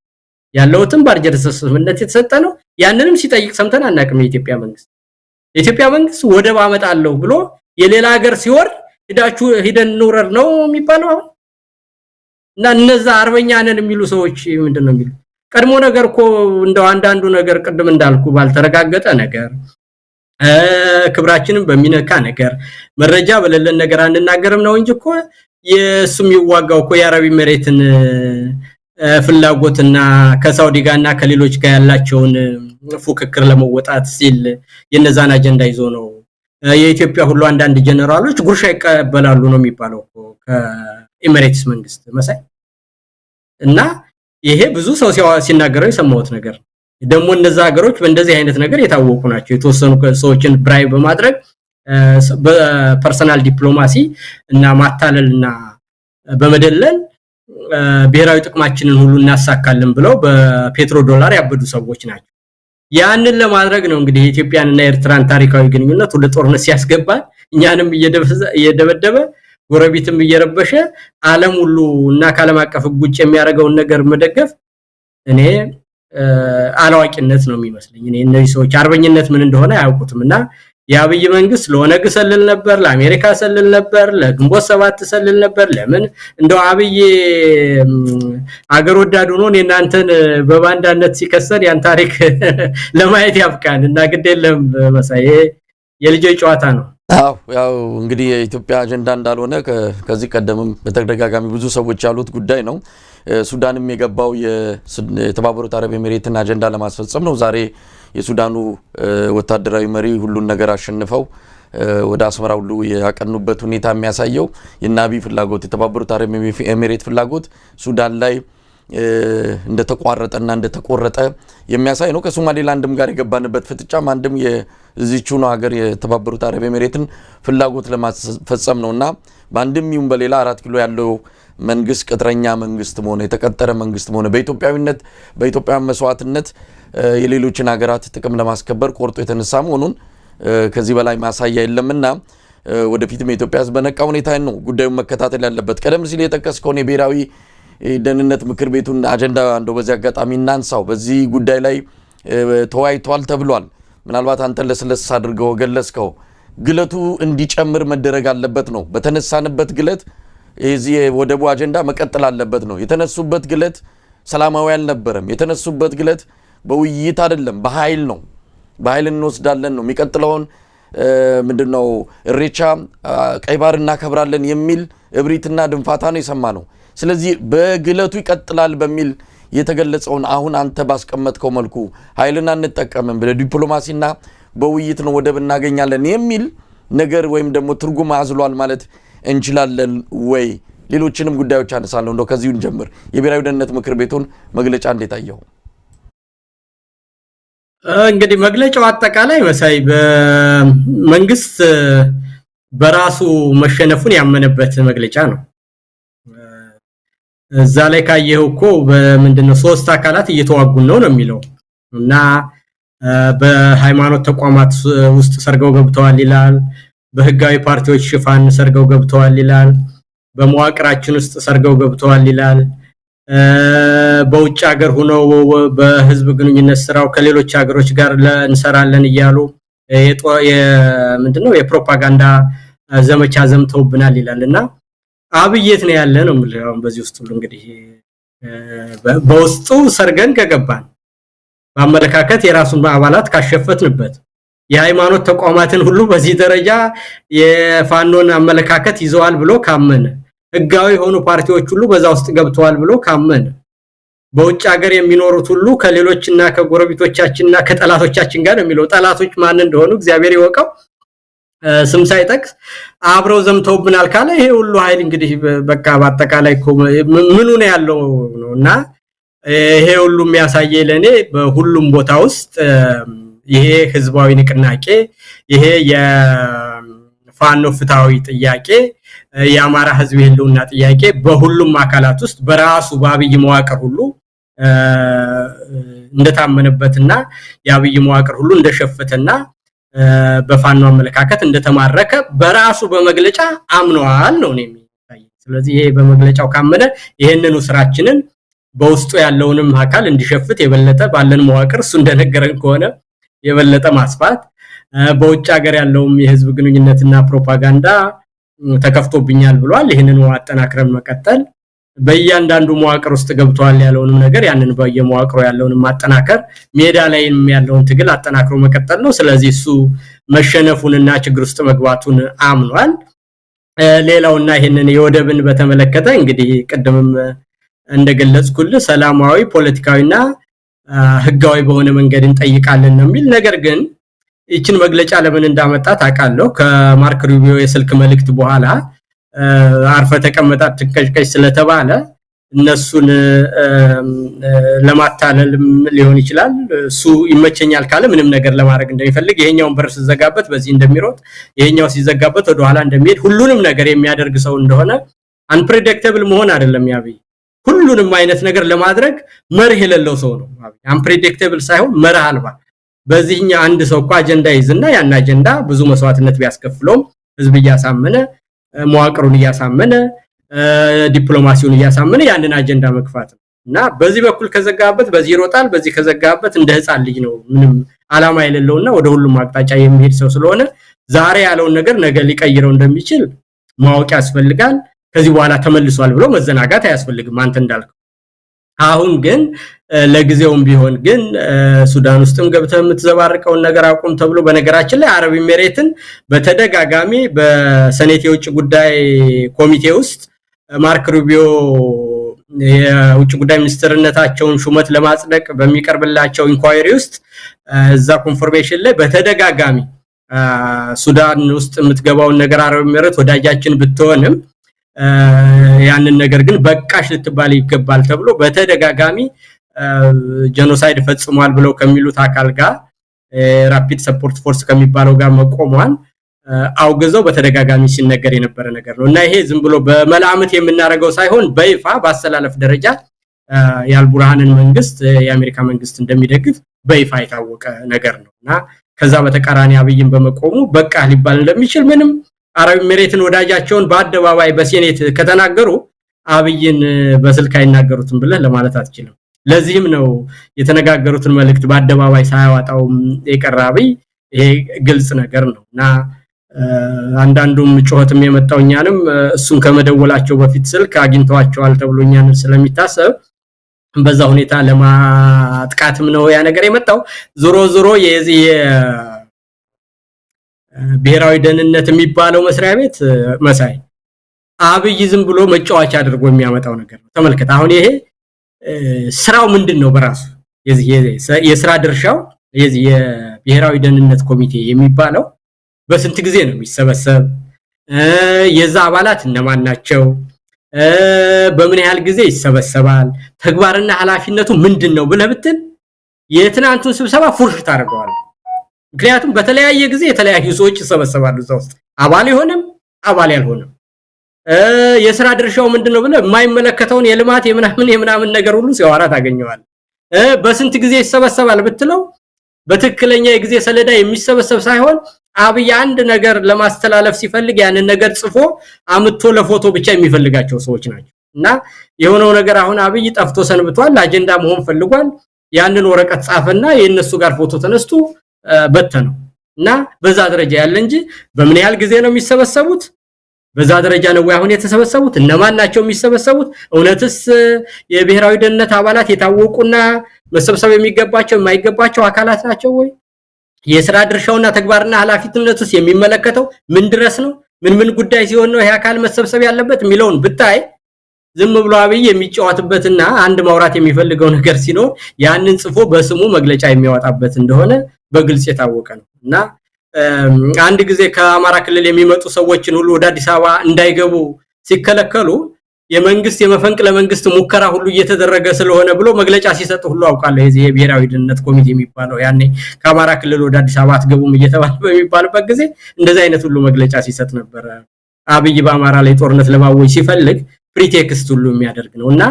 ያለውትም ባርጀርስ ስምምነት የተሰጠ ነው። ያንንም ሲጠይቅ ሰምተን አናቅም። የኢትዮጵያ መንግስት ወደብ አመጣለሁ ብሎ የሌላ ሀገር ሲወር ሂዳችሁ ሂደን ኑረር ነው የሚባለው። እና እነዛ አርበኛ ነን የሚሉ ሰዎች ምንድነው የሚሉ ቀድሞ ነገር እኮ እንደው አንዳንዱ ነገር ቅድም እንዳልኩ ባልተረጋገጠ ነገር ክብራችንን በሚነካ ነገር መረጃ በሌለን ነገር አንናገርም ነው እንጂ እኮ የሱም ይዋጋው እኮ የአረብ ኤሚሬትን ፍላጎትና ከሳውዲ ጋርና ከሌሎች ጋር ያላቸውን ፉክክር ለመወጣት ሲል የነዛን አጀንዳ ይዞ ነው። የኢትዮጵያ ሁሉ አንዳንድ ጀነራሎች ጉርሻ ይቀበላሉ ነው የሚባለው ከኤሚሬትስ መንግስት መሳይ እና ይሄ ብዙ ሰው ሲናገረው የሰማሁት ነገር ደግሞ እነዛ ሀገሮች በእንደዚህ አይነት ነገር የታወቁ ናቸው። የተወሰኑ ሰዎችን ብራይ በማድረግ በፐርሰናል ዲፕሎማሲ እና ማታለልና በመደለል ብሔራዊ ጥቅማችንን ሁሉ እናሳካለን ብለው በፔትሮ ዶላር ያበዱ ሰዎች ናቸው። ያንን ለማድረግ ነው እንግዲህ የኢትዮጵያንና የኤርትራን ታሪካዊ ግንኙነት ወደ ጦርነት ሲያስገባ እኛንም እየደበደበ ጎረቤትም እየረበሸ ዓለም ሁሉ እና ዓለም አቀፍ ጉጭ የሚያደርገውን ነገር መደገፍ እኔ አላዋቂነት ነው የሚመስለኝ። እነዚህ ሰዎች አርበኝነት ምን እንደሆነ አያውቁትምና የአብይ መንግስት ለኦነግ ሰልል ነበር፣ ለአሜሪካ ሰልል ነበር፣ ለግንቦት ሰባት ሰልል ነበር። ለምን እንደው አብይ አገር ወዳድ ሆኖ እናንተን በባንዳነት ሲከሰን ያን ታሪክ ለማየት ያብቃን እና ግዴለም መሳይ የልጆች ጨዋታ ነው። ያው እንግዲህ የኢትዮጵያ አጀንዳ እንዳልሆነ ከዚህ ቀደምም በተደጋጋሚ ብዙ ሰዎች ያሉት ጉዳይ ነው። ሱዳንም የገባው የተባበሩት አረብ ኤሚሬትን አጀንዳ ለማስፈጸም ነው። ዛሬ የሱዳኑ ወታደራዊ መሪ ሁሉን ነገር አሸንፈው ወደ አስመራ ሁሉ ያቀኑበት ሁኔታ የሚያሳየው የናቢ ፍላጎት የተባበሩት አረብ ኤሚሬት ፍላጎት ሱዳን ላይ እንደተቋረጠና እንደተቆረጠ የሚያሳይ ነው። ከሶማሌላንድም ጋር የገባንበት ፍጥጫም አንድም የዚቹ ነው ሀገር የተባበሩት አረብ ኤሚሬትን ፍላጎት ለማስፈጸም ነውና በአንድም ይሁን በሌላ 4 ኪሎ ያለው መንግስት ቅጥረኛ መንግስት ሆነ የተቀጠረ መንግስት ሆነ በኢትዮጵያዊነት በኢትዮጵያዊ መስዋዕትነት የሌሎችን ሀገራት ጥቅም ለማስከበር ቆርጦ የተነሳ መሆኑን ከዚህ በላይ ማሳያ የለምና ወደፊትም የኢትዮጵያ ሕዝብ በነቃ ሁኔታ ነው ጉዳዩን መከታተል ያለበት። ቀደም ሲል የጠቀስከው የብሔራዊ ደህንነት ምክር ቤቱን አጀንዳ እንደው በዚህ አጋጣሚ እናንሳው። በዚህ ጉዳይ ላይ ተወያይቷል ተብሏል። ምናልባት አንተ ለስለስ አድርገው ገለጽከው። ግለቱ እንዲጨምር መደረግ አለበት ነው። በተነሳንበት ግለት የዚህ ወደቡ አጀንዳ መቀጠል አለበት ነው። የተነሱበት ግለት ሰላማዊ አልነበረም። የተነሱበት ግለት በውይይት አይደለም፣ በኃይል ነው። በኃይል እንወስዳለን ነው የሚቀጥለውን ምንድነው እሬቻ ቀይ ባህር እናከብራለን የሚል እብሪትና ድንፋታ ነው የሰማነው። ስለዚህ በግለቱ ይቀጥላል በሚል የተገለጸውን አሁን አንተ ባስቀመጥከው መልኩ ኃይልና እንጠቀምም በዲፕሎማሲና በውይይት ነው ወደብ እናገኛለን የሚል ነገር ወይም ደግሞ ትርጉም አዝሏል ማለት እንችላለን ወይ? ሌሎችንም ጉዳዮች አነሳለሁ። እንደው ከዚሁ እንጀምር። የብሔራዊ ደህንነት ምክር ቤቱን መግለጫ እንዴት አየው? እንግዲህ መግለጫው አጠቃላይ መሳይ በመንግስት በራሱ መሸነፉን ያመነበት መግለጫ ነው። እዛ ላይ ካየው እኮ በምንድነው 3 አካላት እየተዋጉን ነው የሚለው እና በሃይማኖት ተቋማት ውስጥ ሰርገው ገብተዋል ይላል። በህጋዊ ፓርቲዎች ሽፋን ሰርገው ገብተዋል ይላል በመዋቅራችን ውስጥ ሰርገው ገብተዋል ይላል በውጭ ሀገር ሆነው በህዝብ ግንኙነት ስራው ከሌሎች ሀገሮች ጋር እንሰራለን ይያሉ ምንድነው የፕሮፓጋንዳ ዘመቻ ዘምተውብናል ይላልና አብየት ነው ያለ ነው ማለት በዚህ ውስጥ እንግዲህ በውስጡ ሰርገን ከገባን በአመለካከት የራሱን አባላት ካሸፈትንበት የሃይማኖት ተቋማትን ሁሉ በዚህ ደረጃ የፋኖን አመለካከት ይዘዋል ብሎ ካመነ ህጋዊ ሆኑ ፓርቲዎች ሁሉ በዛ ውስጥ ገብተዋል ብሎ ካመነ በውጭ ሀገር የሚኖሩት ሁሉ ከሌሎችና ከጎረቤቶቻችንና ከጠላቶቻችን ጋር የሚለው ጠላቶች ማን እንደሆኑ እግዚአብሔር ይወቀው ስም ሳይጠቅስ አብረው ዘምተውብናል ካለ ይሄ ሁሉ ኃይል እንግዲህ በቃ በአጠቃላይ ምኑ ነው ያለው ነውና ይሄ ሁሉ የሚያሳየው ለኔ በሁሉም ቦታ ውስጥ ይሄ ህዝባዊ ንቅናቄ ይሄ የፋኖ ፍታዊ ጥያቄ የአማራ ህዝብ የህልውና ጥያቄ በሁሉም አካላት ውስጥ በራሱ በአብይ መዋቅር ሁሉ እንደታመነበትና የአብይ መዋቅር ሁሉ እንደሸፈተና በፋኖ አመለካከት እንደተማረከ በራሱ በመግለጫ አምኗል ነው የሚታይ ስለዚህ ይሄ በመግለጫው ካመነ ይሄንኑ ስራችንን በውስጡ ያለውንም አካል እንዲሸፍት የበለጠ ባለን መዋቅር እሱ እንደነገረን ከሆነ የበለጠ ማስፋት በውጭ ሀገር ያለውም የህዝብ ግንኙነትና ፕሮፓጋንዳ ተከፍቶብኛል ብሏል ይሄንን አጠናክረን መቀጠል በእያንዳንዱ መዋቅር ውስጥ ገብቷል ያለውንም ነገር ያንን በየመዋቅሩ ያለውንም ማጠናከር ሜዳ ላይም ያለውን ትግል አጠናክሮ መቀጠል ነው ስለዚህ እሱ መሸነፉንና ችግር ውስጥ መግባቱን አምኗል ሌላውና ይሄንን የወደብን በተመለከተ እንግዲህ ቀደምም እንደገለጽኩልህ ሰላማዊ ፖለቲካዊና ህጋዊ በሆነ መንገድ እንጠይቃለን ነው የሚል ነገር ግን ይችን መግለጫ ለምን እንዳመጣ ታውቃለህ ከማርክ ሩቢዮ የስልክ መልእክት በኋላ አርፈ ተቀመጣት ትከሽከሽ ስለተባለ እነሱን ለማታለል ሊሆን ይችላል እሱ ይመቸኛል ካለ ምንም ነገር ለማድረግ እንደሚፈልግ ይሄኛውን በር ሲዘጋበት በዚህ እንደሚሮጥ ይሄኛው ሲዘጋበት ወደ ኋላ እንደሚሄድ ሁሉንም ነገር የሚያደርግ ሰው እንደሆነ አንፕሬዲክተብል መሆን አይደለም ያብይ ሁሉንም አይነት ነገር ለማድረግ መርህ የሌለው ሰው ነው አንፕሬዲክተብል ሳይሆን መርህ አልባ በዚህኛ አንድ ሰው እኮ አጀንዳ ይዝና ያን አጀንዳ ብዙ መስዋዕትነት ቢያስከፍለውም ህዝብ ያሳመነ መዋቅሩን ያሳመነ ዲፕሎማሲውን ያሳመነ ያንን አጀንዳ መግፋት እና በዚህ በኩል ከዘጋበት በዚህ ይሮጣል በዚህ ከዘጋበት እንደ ህፃን ልጅ ነው ምንም አላማ የሌለውና ወደ ሁሉም አቅጣጫ የሚሄድ ሰው ስለሆነ ዛሬ ያለውን ነገር ነገ ሊቀይረው እንደሚችል ማወቅ ያስፈልጋል ከዚህ በኋላ ተመልሷል ብሎ መዘናጋት አያስፈልግም አንተ እንዳልከው አሁን ግን ለጊዜውም ቢሆን ግን ሱዳን ውስጥም ገብተህ የምትዘባርቀው ነገር አቁም ተብሎ በነገራችን ላይ አረብ ኤሚሬትን በተደጋጋሚ በሰኔት የውጭ ጉዳይ ኮሚቴ ውስጥ ማርክ ሩቢዮ የውጭ ጉዳይ ሚኒስትርነታቸውን ሹመት ለማጽደቅ በሚቀርብላቸው ኢንኳይሪ ውስጥ እዛ ኮንፎርሜሽን ላይ በተደጋጋሚ ሱዳን ውስጥ የምትገባው ነገር አረብ ኤሚሬት ወዳጃችን ብትሆንም ያንን ነገር ግን በቃሽ ልትባል ይገባል ተብሎ በተደጋጋሚ ጄኖሳይድ ፈጽሟል ብለው ከሚሉት አካል ጋር ራፒድ ሰፖርት ፎርስ ከሚባለው ጋር መቆሟን አውግዘው በተደጋጋሚ ሲነገር የነበረ ነገር ነው እና ይሄ ዝም ብሎ በመላምት የምናረጋው ሳይሆን በይፋ ባሰላለፍ ደረጃ የአልቡርሃንን መንግስት የአሜሪካ መንግስት እንደሚደግፍ በይፋ የታወቀ ነገር ነውና ከዛ በተቃራኒ አብይን በመቆሙ በቃ ሊባል እንደሚችል ምንም አረብ ኤሚሬትን ወዳጃቸውን በአደባባይ በሴኔት ከተናገሩ አብይን በስልክ አይናገሩትም ብለህ ለማለት አትችልም ለዚህም ነው የተነጋገሩትን መልእክት በአደባባይ ሳያዋጣው የቀራብይ ይሄ ግልጽ ነገር ነውና አንዳንዱም ጮህትም የመጣውኛንም እሱን ከመደወላቸው በፊት ስልክ አግኝተዋቸዋል ተብሎኛን ስለሚታሰብ በዛ ሁኔታ ለማጥቃትም ነው ያ ነገር የመጣው ዞሮ የዚህ ብሔራዊ ደህንነት የሚባለው መስሪያ ቤት መሳይ አብይ ዝም ብሎ መጫወቻ አድርጎ የሚያመጣው ነገር ነው ተመልከተ አሁን ይሄ ስራው ምንድነው በራሱ የዚህ የስራ ድርሻው የዚህ የብሔራዊ ደህንነት ኮሚቴ የሚባለው በስንት ጊዜ ነው የሚሰበሰብ የዛ አባላት እነማን ናቸው በምን ያህል ጊዜ ይሰበሰባል ተግባርና ኃላፊነቱ ምንድነው ብለህ ብትል የትናንቱን ስብሰባ ፉርሽ ታደርገዋል ምክንያቱም በተለያየ ጊዜ የተለያዩ ሰዎች ይሰበሰባሉ እዛ ውስጥ አባል ይሆንም አባል ያልሆነም የሥራ ድርሻው ምንድነው ብለህ የማይመለከተውን የልማት የምናምን ነገር ሁሉ ሲያወራ ታገኘዋል በስንት ጊዜ ይሰበሰባል ብትለው በትክክለኛ የጊዜ ሰሌዳ የሚሰበሰብ ሳይሆን አብይ አንድ ነገር ለማስተላለፍ ሲፈልግ ያንን ነገር ጽፎ አምጥቶ ለፎቶ ብቻ የሚፈልጋቸው ሰዎች ናቸው እና የሆነው ነገር አሁን አብይ ጠፍቶ ሰንብቷል አጀንዳ መሆን ፈልጓል ያንን ወረቀት ጻፈና የነሱ ጋር ፎቶ ተነስቶ በተነው እና በዛ ደረጃ ያለ እንጂ በምን ያህል ጊዜ ነው የሚሰበሰቡት በዛ ደረጃ ነው ወይ አሁን የተሰበሰቡት እነማን ናቸው የሚሰበሰቡት እውነትስ የብሔራዊ ደህንነት አባላት የታወቁና መሰብሰብ የሚገባቸው የማይገባቸው አካላት ናቸው ወይ የሥራ ድርሻውና ተግባርና ኃላፊነቱስ የሚመለከተው ምን ድረስ ነው ምን ጉዳይ ሲሆን ነው ይሄ አካል መሰብሰብ ያለበት ሚለውን ብታይ ዝም ብሎ አብይ የሚጫወትበትና አንድ ማውራት የሚፈልገው ነገር ሲኖር ያንን ጽፎ በስሙ መግለጫ የሚያወጣበት እንደሆነ በግልጽ የታወቀ ነው እና አንድ ጊዜ ከአማራ ክልል የሚመጡ ሰዎችን ሁሉ ወደ አዲስ አበባ እንዳይገቡ ሲከለከሉ የመንግስት የመፈንቅለ መንግስት ሙከራ ሁሉ እየተደረገ ስለሆነ ብሎ መግለጫ ሲሰጥ ሁሉ አውቃለሁ የዚህ የብሔራዊ ደህንነት ኮሚቴ የሚባለው ያኔ ከአማራ ክልል ወደ አዲስ አበባ አትገቡም እየተባለ በሚባልበት ጊዜ እንደዚህ አይነት ሁሉ መግለጫ ሲሰጥ ነበር አብይ በአማራ ላይ ጦርነት ለማወጅ ሲፈልግ ፕሪቴክስት ሁሉ የሚያደርግ ነውና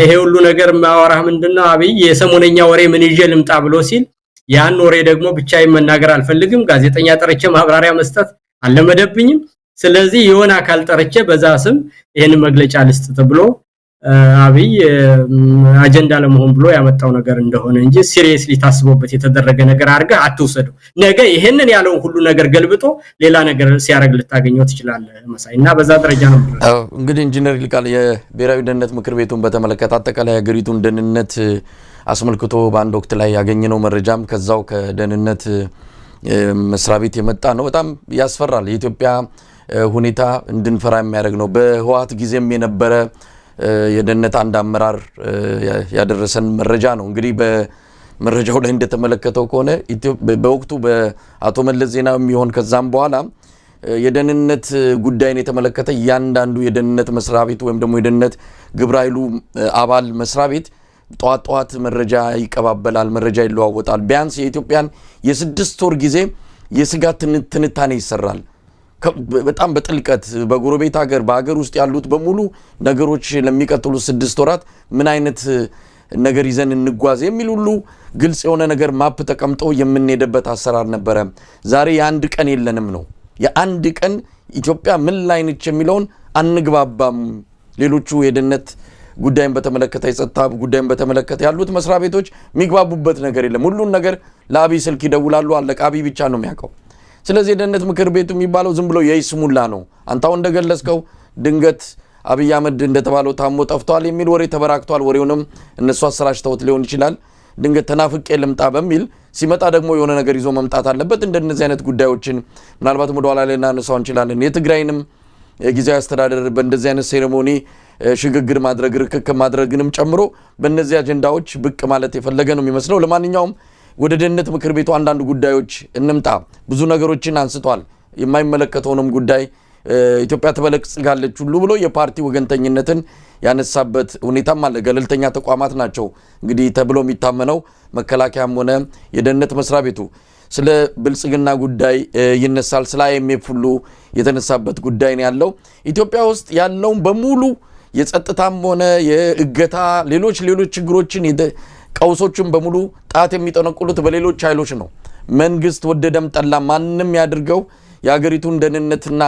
ይሄ ሁሉ ነገር ማወራህ ምንድነው አብይ የሰሞነኛ ወሬ ምን ይዤ ልምጣ ብሎ ሲል ያን ወሬ ደግሞ ብቻዬን መናገር አልፈልግም ጋዜጠኛ ጠርቼ ማብራሪያ መስጠት አልመደብኝም ስለዚህ የሆነ አካል ጠርቼ በዛ ስም ይሄን መግለጫ ልስጥ ተብሎ አብይ አጀንዳ ለመሆን ብሎ ያመጣው ነገር እንደሆነ እንጂ ሲሪየስሊ ታስቦበት የተደረገ ነገር አርጋ አትውሰዱ ነገ ይሄንን ያለው ሁሉ ነገር ገልብጦ ሌላ ነገር ሲያረግ ልታገኘው ትችላለህ መሳይና በዛ ደረጃ ነው እንግዲህ ኢንጂነር ይልቃል የብሔራዊ ደህንነት ምክር ቤቱን በተመለከተ አጠቃላይ ሀገሪቱን ደህንነት አስመልክቶ በአንድ ወቅት ላይ ያገኘነው መረጃም ከዛው ከደህንነት መስሪያ ቤት የመጣ ነው በጣም ያስፈራል የኢትዮጵያ ሁኔታ እንድንፈራ የሚያደርግ ነው በህዋት ጊዜም የነበረ የደህንነት አንድ አመራር ያደረሰን መረጃ ነው እንግዲህ በመረጃው ላይ እንደተመለከተው ከሆነ በወቅቱ በአቶ መለስ ዜናዊ የሚሆን ከዛም በኋላ የደህንነት ጉዳይን የተመለከተ ያንዳንዱ የደህንነት መስሪያ ቤት ወይም ደግሞ የደህንነት ግብረ ኃይሉ አባል መስሪያ ቤት ጧት መረጃ ይቀባበላል መረጃ ይለዋወጣል ቢያንስ የኢትዮጵያን የ6 ወር ጊዜ የስጋት ትንታኔ ይሰራል በጣም በጥልቀት በጎረቤት ሀገር በሀገር ውስጥ ያሉት በሙሉ ነገሮች ለሚቀጥሉ 6 ወራት ምን አይነት ነገር ይዘን እንጓዝ የሚል ሁሉ ግልጽ የሆነ ነገር ማፕ ተቀምጦ የምንሄድበት አሰራር ነበረ ዛሬ የአንድ ቀን የለንም ነው የአንድ ቀን ኢትዮጵያ ምን ላይ ነች የሚለውን አንግባባም ሌሎቹ የደህንነት ጉዳይን በተመለከተ የጸጥታ ጉዳይን በተመለከተ ያሉት መስሪያ ቤቶች የሚግባቡበት ነገር የለም ሁሉን ነገር ለአብይ ስልክ ይደውላሉ አለቃ አብይ ብቻ ነው የሚያውቀው ስለዚህ የደህንነት ምክር ቤቱ የሚባለው ዝም ብሎ የይስሙላ ነው አንታው እንደገለጽከው ድንገት አብይ አህመድ እንደተባለው ታሞ ጠፍቷል የሚል ወሬ ተበራክቷል ወሬውንም እነሱ አሰራጭተውት ሊሆን ይችላል ድንገት ተናፍቄ ልምጣ በሚል ሲመጣ ደግሞ የሆነ ነገር ይዞ መምጣት አለበት እንደነዚህ አይነት ጉዳዮችን ምናልባት ወደኋላ ላይ እናነሳው እንችላለን የትግራይንም ጊዜያዊ አስተዳደር በእንደዚህ አይነት ሴሬሞኒ ሽግግር ማድረግ ርክክብ ማድረግንም ጨምሮ በእነዚህ አጀንዳዎች ብቅ ማለት የፈለገ ነው የሚመስለው ለማንኛውም ወደ ደህንነት ምክር ቤቱ አንዳንድ ጉዳዮች እንምጣ ብዙ ነገሮችን አንስቷል የማይመለከተውንም ጉዳይ ኢትዮጵያ ተበለጽጋለች ሁሉ ብሎ የፓርቲ ወገንተኝነትን ያነሳበት ሁኔታም አለ ገለልተኛ ተቋማት ናቸው እንግዲህ ተብሎ የሚታመነው መከላከያም ሆነ የደህንነት መስሪያ ቤቱ ስለ ብልጽግና ጉዳይ ይነሳል ስለ IMF ሁሉ የተነሳበት ጉዳይ ነው ያለው ኢትዮጵያ ውስጥ ያለው በሙሉ የጸጥታም ሆነ የእገታ ሌሎች ችግሮችን ቀውሶችን በሙሉ ጣት የሚጠነቁሉት በሌሎች ኃይሎች ነው መንግስት ወደደም ጠላ ማንንም ያድርገው የሀገሪቱን ደህንነትና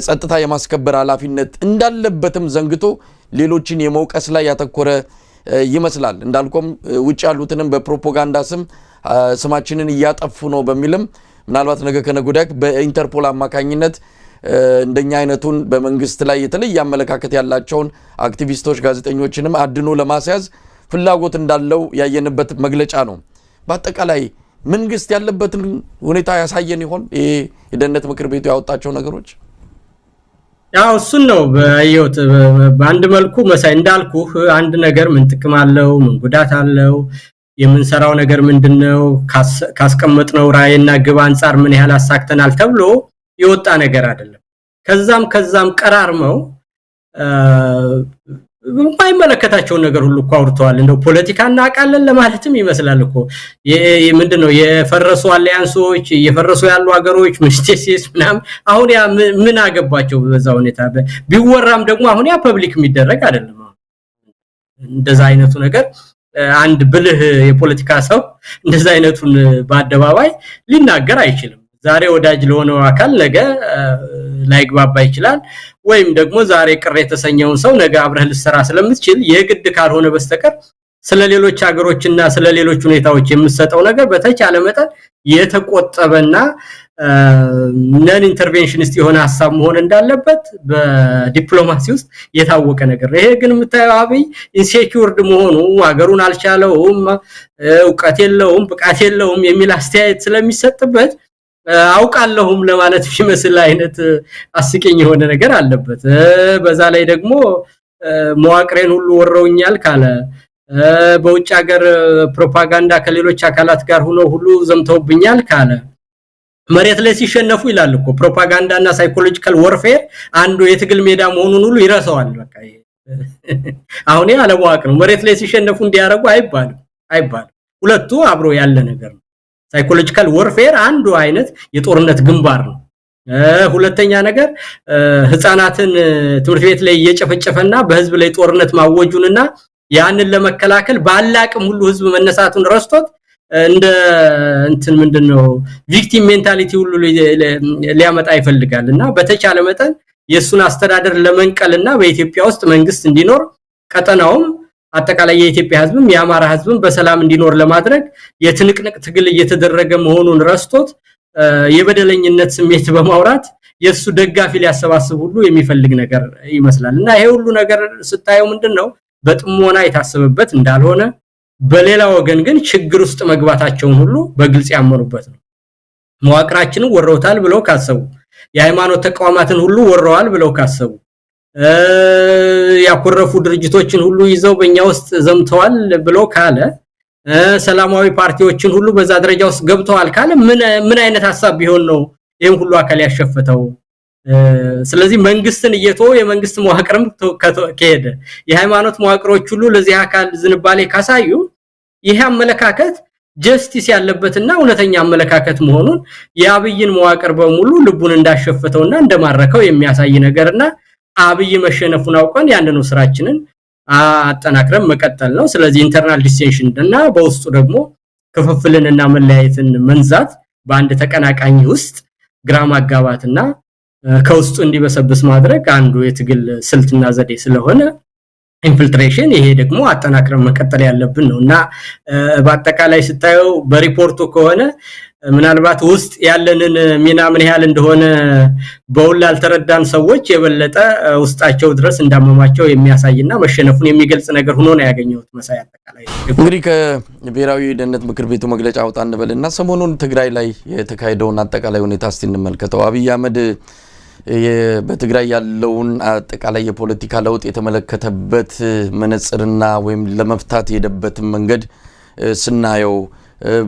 ጸጥታ የማስከበር ኃላፊነት እንዳለበትም ዘንግቶ ሌሎችን የመውቀስ ላይ ያተኮረ ይመስላል እንዳልኩም ውጭ ያሉትንም በፕሮፓጋንዳ ስማችንን እያጠፉ ነው በሚልም ምናልባት ነገ ከነጎዳክ በኢንተርፖል አማካኝነት እንደኛ አይነቱን በመንግስት ላይ የተለየ አመለካከት ያላቸውን አክቲቪስቶች ጋዜጠኞችንም አድኖ ለማስያዝ ፍላጎት እንዳለው ያየንበት መግለጫ ነው በአጠቃላይ መንግስት ያለበትን ሁኔታ ያሳየን ይሆን የደህንነት ምክር ቤቱ ያወጣቸው ነገሮች ያው እሱን ነው በአየሁት በአንድ መልኩ መሳይ እንዳልኩ አንድ ነገር ምን ጥቅም አለው ምን ጉዳት አለው የምንሰራው ነገር ምንድነው ካስቀመጥነው ራዕይና ግብ አንፃር ምን ያህል አሳክተናል ተብሎ የወጣ ነገር አይደለም ከዛም ቀራርመው የማይመለከታቸው ነገር ሁሉ አውርተዋል እንደው ፖለቲካና አቃለን ለማለትም ይመስላል እኮ ምንድነው የፈረሱ አሊያንሶች የፈረሱ ያሉ ሀገሮች ምስቴሲስ ምናም አሁን ያ ምን አገባቸው በዛ ሁኔታ ቢወራም ደግሞ አሁን ያ ፐብሊክ የሚደረግ አይደለም እንደዛ አይነቱ ነገር አንድ ብልህ የፖለቲካ ሰው እንደዛ አይነቱን በአደባባይ ሊናገር አይችልም ዛሬ ወዳጅ ለሆነው አካል ነገ ላይግባባ ይችላል ወይም ደግሞ ዛሬ ቅር የተሰኘውን ሰው ነገ አብረህ ልሰራ ስለምትችል የግድ ካልሆነ በስተቀር ስለሌሎች ሀገሮችና ስለሌሎች ሁኔታዎች የምሰጠው ነገር በተቻለ መጠን የተቆጠበና ነን ኢንተርቬንሽኒስት የሆነ ሐሳብ መሆን እንዳለበት በዲፕሎማሲ ውስጥ የታወቀ ነገር ነው። ይሄ ግን የምታየው አብይ ኢንሴኪዩርድ መሆኑ ሀገሩን አልቻለውም ዕውቀት የለውም ብቃት የለውም የሚል አስተያየት ስለሚሰጥበት አውቃለሁም ለማለት የሚመስል አይነት አስቂኝ የሆነ ነገር አለበት። በዛ ላይ ደግሞ መዋቅሬን ሁሉ ወረውኛል ካለ በውጭ ሀገር ፕሮፓጋንዳ ከሌሎች አካላት ጋር ሆኖ ሁሉ ዘምተውብኛል ካለ መሬት ላይ ሲሸነፉ ይላል እኮ ፕሮፓጋንዳና ሳይኮሎጂካል ወርፌር አንዱ የትግል ሜዳ መሆኑን ሁሉ ይረሳዋል። በቃ አሁን ያለ መዋቅ ነው መሬት ላይ ሲሸነፉ እንዲያረጉ አይባልም። ሁለቱ አብሮ ያለ ነገር ነው። ሳይኮሎጂካል ወርፌር አንዱ አይነት የጦርነት ግንባር ነው። ሁለተኛ ነገር ህፃናትን ትምህርት ቤት ላይ እየጨፈጨፈና በህዝብ ላይ ጦርነት ማወጁንና ያንን ለመከላከል ባላቅም ሁሉ ህዝብ መነሳቱን ረስቶት እንደ እንትን ምንድነው ቪክቲም ሜንታሊቲ ሁሉ ሊያመጣ ይፈልጋልና በተቻለ መጠን የሱን አስተዳደር ለመንቀልና በኢትዮጵያ ውስጥ መንግስት እንዲኖር ቀጠናውም አጠቃላይ የኢትዮጵያ ህዝብም የአማራ ህዝብም በሰላም እንዲኖር ለማድረግ የትንቅንቅ ትግል እየተደረገ መሆኑን ረስቶት የበደለኝነት ስሜት በማውራት የሱ ደጋፊ ሊያሰባስብ ሁሉ የሚፈልግ ነገር ይመስላልና ይሄ ሁሉ ነገር ስታየው ምንድነው በጥሞና የታሰበበት እንዳልሆነ በሌላ ወገን ግን ችግር ውስጥ መግባታቸውን ሁሉ በግልጽ ያመኑበት ነው። መዋቅራችንን ወረውታል ብለው ካሰቡ የሃይማኖት ተቋማትን ሁሉ ወረዋል ብለው ካሰቡ ያኮረፉ ድርጅቶችን ሁሉ ይዘው በእኛ ውስጥ ዘምተዋል ብለው ካለ ሰላማዊ ፓርቲዎችን ሁሉ በዛ ደረጃ ውስጥ ገብተዋል ካለ ምን አይነት ሐሳብ ቢሆን ነው ይሄን ሁሉ አካል ያሸፈተው? ስለዚህ መንግስትን እየተወ የመንግስት መዋቅርም ከሄደ የሃይማኖት መዋቅሮች ሁሉ ለዚህ አካል ዝንባሌ ካሳዩ ይሄ አመለካከት ጀስቲስ ያለበትና እውነተኛ አመለካከት መሆኑን የአብይን መዋቅር በሙሉ ልቡን እንዳሸፈተውና እንደማረከው የሚያሳይ ነገርና አብይ መሸነፉን አውቀን ያንኑ ስራችንን አጠናክረን መቀጠል ነው። ስለዚህ ኢንተርናል ዲስቴንሽን እና በውስጡ ደግሞ ክፍፍልንና መለያየትን መንዛት በአንድ ተቀናቃኝ ውስጥ ግራ ማጋባትና ከውስጡ እንዲበሰብስ ማድረግ አንዱ የትግል ስልትና ዘዴ ስለሆነ ኢንፊልትሬሽን ይሄ ደግሞ አጠናክረን መቀጠል ያለብን ነውና በአጠቃላይ ስታየው በሪፖርቱ ከሆነ ምናልባት ውስጥ ያለንን ሚና ምን ያህል እንደሆነ በውል ያልተረዳን ሰዎች የበለጠ ውስጣቸው ድረስ እንዳመማቸው የሚያሳይና መሸነፉን የሚገልጽ ነገር ሆኖ ነው ያገኘሁት። መሳይ አጠቃላይ እንግዲህ ከብሔራዊ ደህንነት ምክር ቤቱ መግለጫ አውጣ እንበልና ሰሞኑን ትግራይ ላይ የተካሄደውን አጠቃላይ ሁኔታ እስቲ እንመልከተው። አብይ አህመድ በትግራይ ያለውን አጠቃላይ የፖለቲካ ለውጥ የተመለከተበት መነጽርና ወይም ለመፍታት የሄደበት መንገድ ስናየው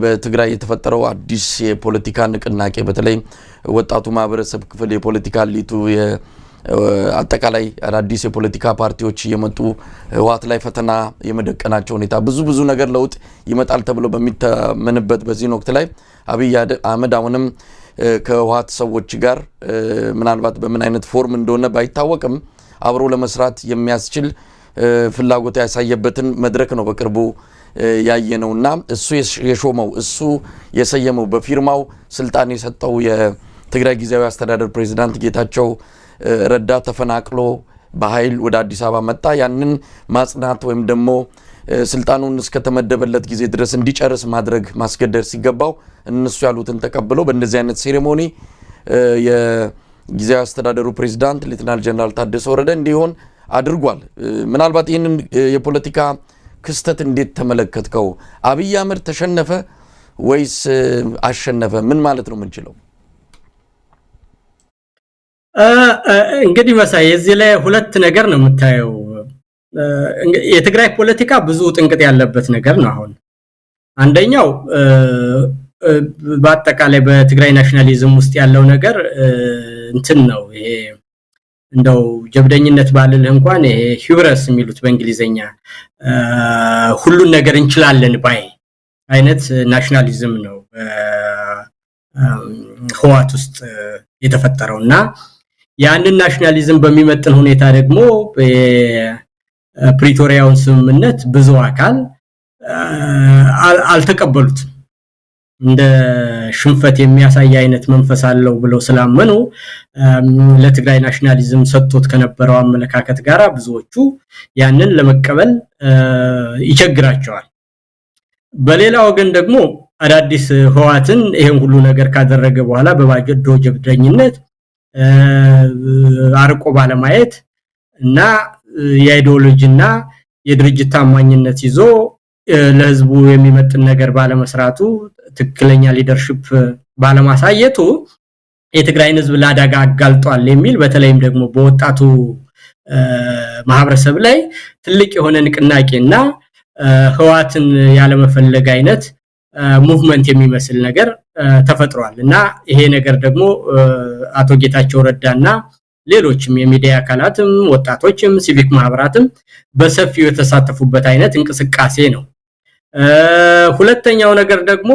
በትግራይ የተፈጠረው አዲስ የፖለቲካ ንቅናቄ በተለይ ወጣቱ ማህበረሰብ ክፍል የፖለቲካ ሊቱ አጠቃላይ አዲስ የፖለቲካ ፓርቲዎች እየመጡ ህወሓት ላይ ፈተና የመደቀናቸው ሁኔታ ብዙ ነገር ለውጥ ይመጣል ተብሎ በሚታመንበት በዚህ ወቅት ላይ አብይ አህመድ አሁንም ከህወሓት ሰዎች ጋር ምናልባት በምን አይነት ፎርም እንደሆነ ባይታወቅም አብሮ ለመስራት የሚያስችል ፍላጎት ያሳየበትን መድረክ ነው በቅርቡ ያየነውና እሱ የሾመው እሱ የሰየመው በፊርማው ስልጣን የሰጠው የትግራይ ጊዜያዊ አስተዳደር ፕሬዝዳንት ጌታቸው ረዳ ተፈናቅሎ በኃይል ወደ አዲስ አበባ መጣ። ያንን ማጽናት ወይም ደግሞ ስልጣኑን እስከተመደበለት ጊዜ ድረስ እንዲጨርስ ማድረግ ማስገደድ ሲገባው እነሱ ያሉትን ተቀብለው በእንደዚህ አይነት ሴሬሞኒ የጊዜያዊ አስተዳደሩ ፕሬዝዳንት ሌተናል ጀነራል ታደሰ ወረደ እንዲሆን አድርጓል። ምናልባት ይህንን የፖለቲካ ክስተት እንዴት ተመለከትከው? አብይ አህመድ ተሸነፈ ወይስ አሸነፈ? ምን ማለት ነው የምንችለው? እንግዲህ መሳይ እዚህ ላይ ሁለት ነገር ነው የምታየው። የትግራይ ፖለቲካ ብዙ ጥንቅጥ ያለበት ነገር ነው። አሁን አንደኛው በአጠቃላይ በትግራይ ናሽናሊዝም ውስጥ ያለው ነገር እንትን ነው። ይሄ እንደው ጀብደኝነት ባልልህ እንኳን ይሄ ሂብረስ የሚሉት በእንግሊዘኛ ሁሉን ነገር እንችላለን ባይ አይነት ናሽናሊዝም ነው ህወሓት ውስጥ የተፈጠረውና ያንን ናሽናሊዝም በሚመጥን ሁኔታ ደግሞ ፕሪቶሪያውን ስምምነት ብዙ አካል አልተቀበሉትም። እንደ ሽንፈት የሚያሳይ አይነት መንፈስ አለው ብለው ስላመኑ ለትግራይ ናሽናሊዝም ሰጥቶት ከነበረው አመለካከት ጋራ ብዙዎቹ ያንን ለመቀበል ይቸግራቸዋል። በሌላ ወገን ደግሞ አዳዲስ ህዋትን ይሄን ሁሉ ነገር ካደረገ በኋላ በባጀት ዶጀብደኝነት አርቆ ባለማየት እና የአይዲዮሎጂና የድርጅት ታማኝነት ይዞ ለህዝቡ የሚመጥን ነገር ባለመስራቱ ትክክለኛ ሊደርሺፕ ባለማሳየቱ የትግራይን ህዝብ ለአደጋ አጋልጧል የሚል በተለይም ደግሞ በወጣቱ ማህበረሰብ ላይ ትልቅ የሆነ ንቅናቄና ህዋትን ያለመፈለግ አይነት ሙቭመንት የሚመስል ነገር ተፈጥሯል እና ይሄ ነገር ደግሞ አቶ ጌታቸው ረዳና ሌሎችም የሚዲያ አካላትም ወጣቶችም ሲቪክ ማህበራትም በሰፊው የተሳተፉበት አይነት እንቅስቃሴ ነው። ሁለተኛው ነገር ደግሞ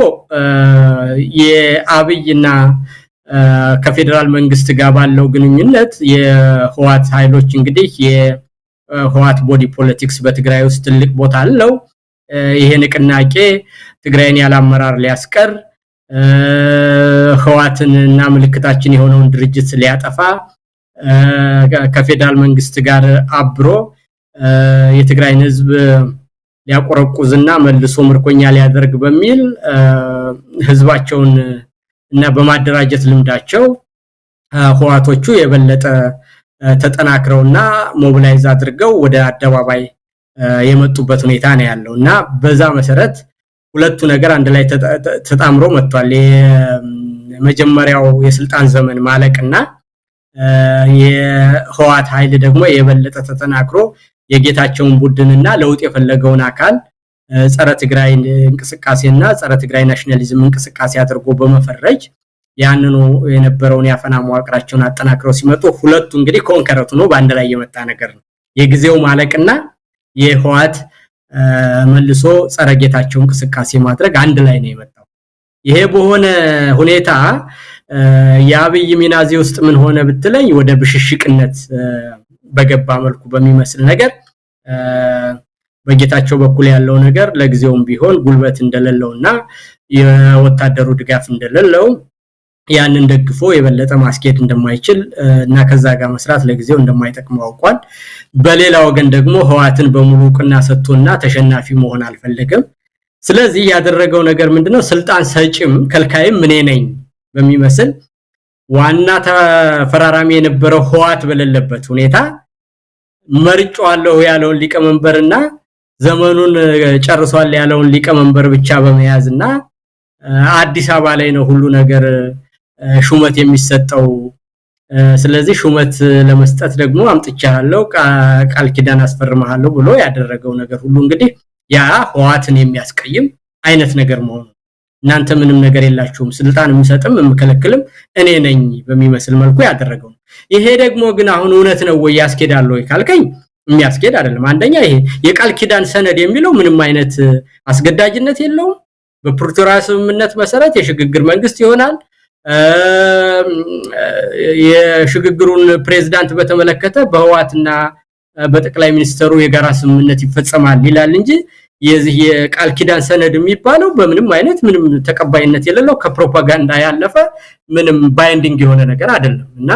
የአብይና ከፌደራል መንግስት ጋር ባለው ግንኙነት የህዋት ኃይሎች እንግዲህ የህዋት ቦዲ ፖለቲክስ በትግራይ ውስጥ ትልቅ ቦታ አለው። ይሄ ንቅናቄ ትግራይን ያላመራር ሊያስቀር ህዋትንና ምልክታችን የሆነውን ድርጅት ሊያጠፋ ከፌደራል መንግስት ጋር አብሮ የትግራይን ህዝብ ሊያቆረቁዝና መልሶ ምርኮኛ ሊያደርግ በሚል ህዝባቸውን እና በማደራጀት ልምዳቸው ህዋቶቹ የበለጠ ተጠናክረውና ሞቢላይዝ አድርገው ወደ አደባባይ የመጡበት ሁኔታ ነው ያለውና በዛ መሰረት ሁለቱ ነገር አንድ ላይ ተጣምሮ መጥቷል። የመጀመሪያው የስልጣን ዘመን ማለቅና የህዋት ኃይል ደግሞ የበለጠ ተጠናክሮ የጌታቸውን ቡድንና ለውጥ የፈለገውን አካል ጸረ ትግራይ እንቅስቃሴና ጸረ ትግራይ ናሽናሊዝም እንቅስቃሴ አድርጎ በመፈረጅ ያንኑ የነበረውን ያፈና መዋቅራቸውን አጠናክረው ሲመጡ ሁለቱ እንግዲህ ኮንከረቱ ነው በአንድ ላይ የመጣ ነገር ነው። የጊዜው ማለቅና የህዋት መልሶ ጸረ ጌታቸው እንቅስቃሴ ማድረግ አንድ ላይ ነው የመጣው። ይሄ በሆነ ሁኔታ የአብይ ሚናዚ ውስጥ ምን ሆነ ብትለኝ ወደ ብሽሽቅነት በገባ መልኩ በሚመስል ነገር በጌታቸው በኩል ያለው ነገር ለጊዜውም ቢሆን ጉልበት እንደሌለውና የወታደሩ ድጋፍ እንደሌለው ያንን ደግፎ የበለጠ ማስኬድ እንደማይችል እና ከዛ ጋር መስራት ለጊዜው እንደማይጠቅመው አውቋል። በሌላ ወገን ደግሞ ህዋትን በሙሉ ቅና ሰጥቶና ተሸናፊ መሆን አልፈለገም። ስለዚህ ያደረገው ነገር ምንድነው? ስልጣን ሰጪም ከልካይም ምን ነኝ በሚመስል ዋና ተፈራራሚ የነበረው ህዋት በሌለበት ሁኔታ መርጫዋለሁ ያለውን ሊቀመንበርና ዘመኑን ጨርሷል ያለውን ሊቀመንበር ብቻ በመያዝና አዲስ አበባ ላይ ነው ሁሉ ነገር ሹመት የሚሰጠው። ስለዚህ ሹመት ለመስጠት ደግሞ አምጥቻለሁ ቃል ኪዳን አስፈርማለሁ ብሎ ያደረገው ነገር ሁሉ እንግዲህ ያ ህዋትን የሚያስቀይም አይነት ነገር መሆኑ እናንተ ምንም ነገር የላችሁም ስልጣን የምሰጥም የምከለክልም እኔ ነኝ በሚመስል መልኩ ያደረገው። ይሄ ደግሞ ግን አሁን እውነት ነው ወይ ያስኬዳል ወይ ካልከኝ የሚያስኬድ አይደለም። አንደኛ ይሄ የቃል ኪዳን ሰነድ የሚለው ምንም አይነት አስገዳጅነት የለውም። በፕሪቶሪያ ስምምነት መሰረት የሽግግር መንግስት ይሆናል። የሽግግሩን ፕሬዝዳንት በተመለከተ በህዋትና በጠቅላይ ሚኒስትሩ የጋራ ስምምነት ይፈጸማል ይላል እንጂ የዚህ የቃል ኪዳን ሰነድ የሚባለው በምንም አይነት ምንም ተቀባይነት የሌለው ከፕሮፓጋንዳ ያለፈ ምንም ባይንዲንግ የሆነ ነገር አይደለም እና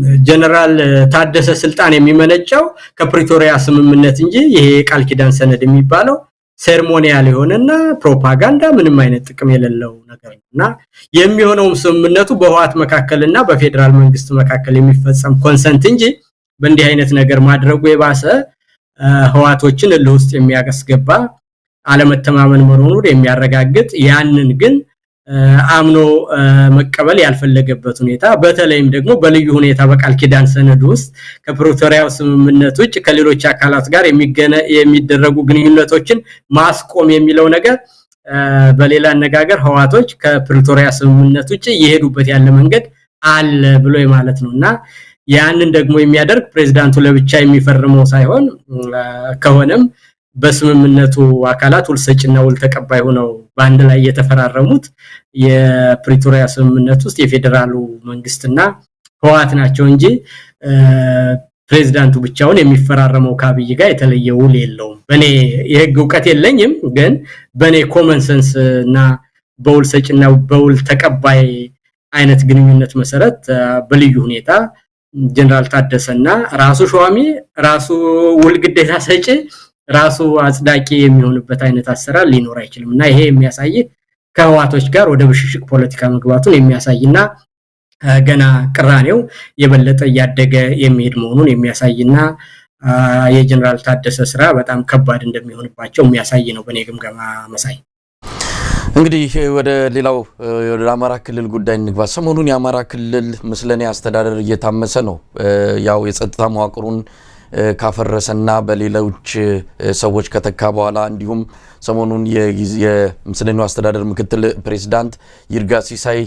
የጀነራል ታደሰ ስልጣን የሚመነጨው ከፕሪቶሪያ ስምምነት እንጂ ይሄ ቃል ኪዳን ሰነድ የሚባለው ሴሬሞኒያል የሆነና ፕሮፓጋንዳ ምንም አይነት ጥቅም የሌለው ነገር ነውና የሚሆነው ስምምነቱ በህዋት መካከልና በፌደራል መንግስት መካከል የሚፈጸም ኮንሰንት እንጂ በእንዲህ አይነት ነገር ማድረጉ የባሰ ህዋቶችን ለውስጥ የሚያስገባ አለመተማመን መኖሩን የሚያረጋግጥ ያንን ግን አምኖ መቀበል ያልፈለገበት ሁኔታ በተለይም ደግሞ በልዩ ሁኔታ በቃል ኪዳን ሰነድ ውስጥ ከፕሪቶሪያው ስምምነት ውጭ ከሌሎች አካላት ጋር የሚደረጉ ግንኙነቶችን ማስቆም የሚለው ነገር በሌላ አነጋገር ህዋቶች ከፕሪቶሪያ ስምምነት ውጭ የሄዱበት ያለ መንገድ አለ ብሎ ማለት ነውና ያንን ደግሞ የሚያደርግ ፕሬዝዳንቱ ለብቻ የሚፈርመው ሳይሆን ከሆነም በስምምነቱ አካላት ውልሰጭና ውልተቀባይ ሆነው በአንድ ላይ የተፈራረሙት የፕሪቶሪያ ስምምነት ውስጥ የፌደራሉ መንግስትና ህዋት ናቸው እንጂ ፕሬዝዳንቱ ብቻውን የሚፈራረመው ከአብይ ጋር የተለየ ውል የለውም። በኔ የህግ ዕውቀት የለኝም፣ ግን በኔ ኮመን ሰንስ እና በውል ሰጪና በውል ተቀባይ አይነት ግንኙነት መሰረት በልዩ ሁኔታ ጀነራል ታደሰና ራሱ ሸዋሚ ራሱ ውል ግዴታ ሰጪ ራሱ አጽዳቂ የሚሆንበት አይነት አሰራር ሊኖር አይችልምና ይሄ የሚያሳይ ከህዋቶች ጋር ወደ ብሽሽቅ ፖለቲካ መግባቱን የሚያሳይና ገና ቅራኔው የበለጠ ያደገ የሚሄድ መሆኑን የሚያሳይና የጀነራል ታደሰ ስራ በጣም ከባድ እንደሚሆንባቸው የሚያሳይ ነው በኔ ግምገማ መሳይ። እንግዲህ ወደ ሌላው ወደ አማራ ክልል ጉዳይ እንግባ። ሰሞኑን የአማራ ክልል ምስለኔ አስተዳደር እየታመሰ ነው። ያው የጸጥታ መዋቅሩን ካፈረሰና በሌሎች ሰዎች ከተካ በኋላ እንዲሁም ሰሞኑን የምስለኔው አስተዳደር ምክትል ፕሬዝዳንት ይርጋ ሲሳይ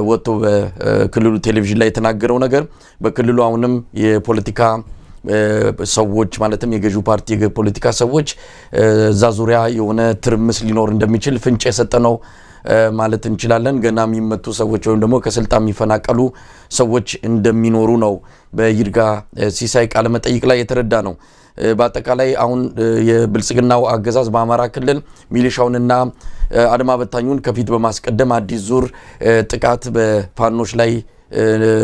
ወጥቶ በክልሉ ቴሌቪዥን ላይ የተናገረው ነገር በክልሉ አሁንም የፖለቲካ ሰዎች ማለትም የገዢው ፓርቲ የፖለቲካ ሰዎች እዛ ዙሪያ የሆነ ትርምስ ሊኖር እንደሚችል ፍንጭ የሰጠ ነው ማለት እንችላለን። ገና የሚመቱ ሰዎች ወይም ደግሞ ከስልጣን የሚፈናቀሉ ሰዎች እንደሚኖሩ ነው በይርጋ ሲሳይ ቃለ መጠይቅ ላይ የተረዳ ነው። በአጠቃላይ አሁን የብልጽግናው አገዛዝ በአማራ ክልል ሚሊሻውንና አድማ በታኙን ከፊት በማስቀደም አዲስ ዙር ጥቃት በፋኖች ላይ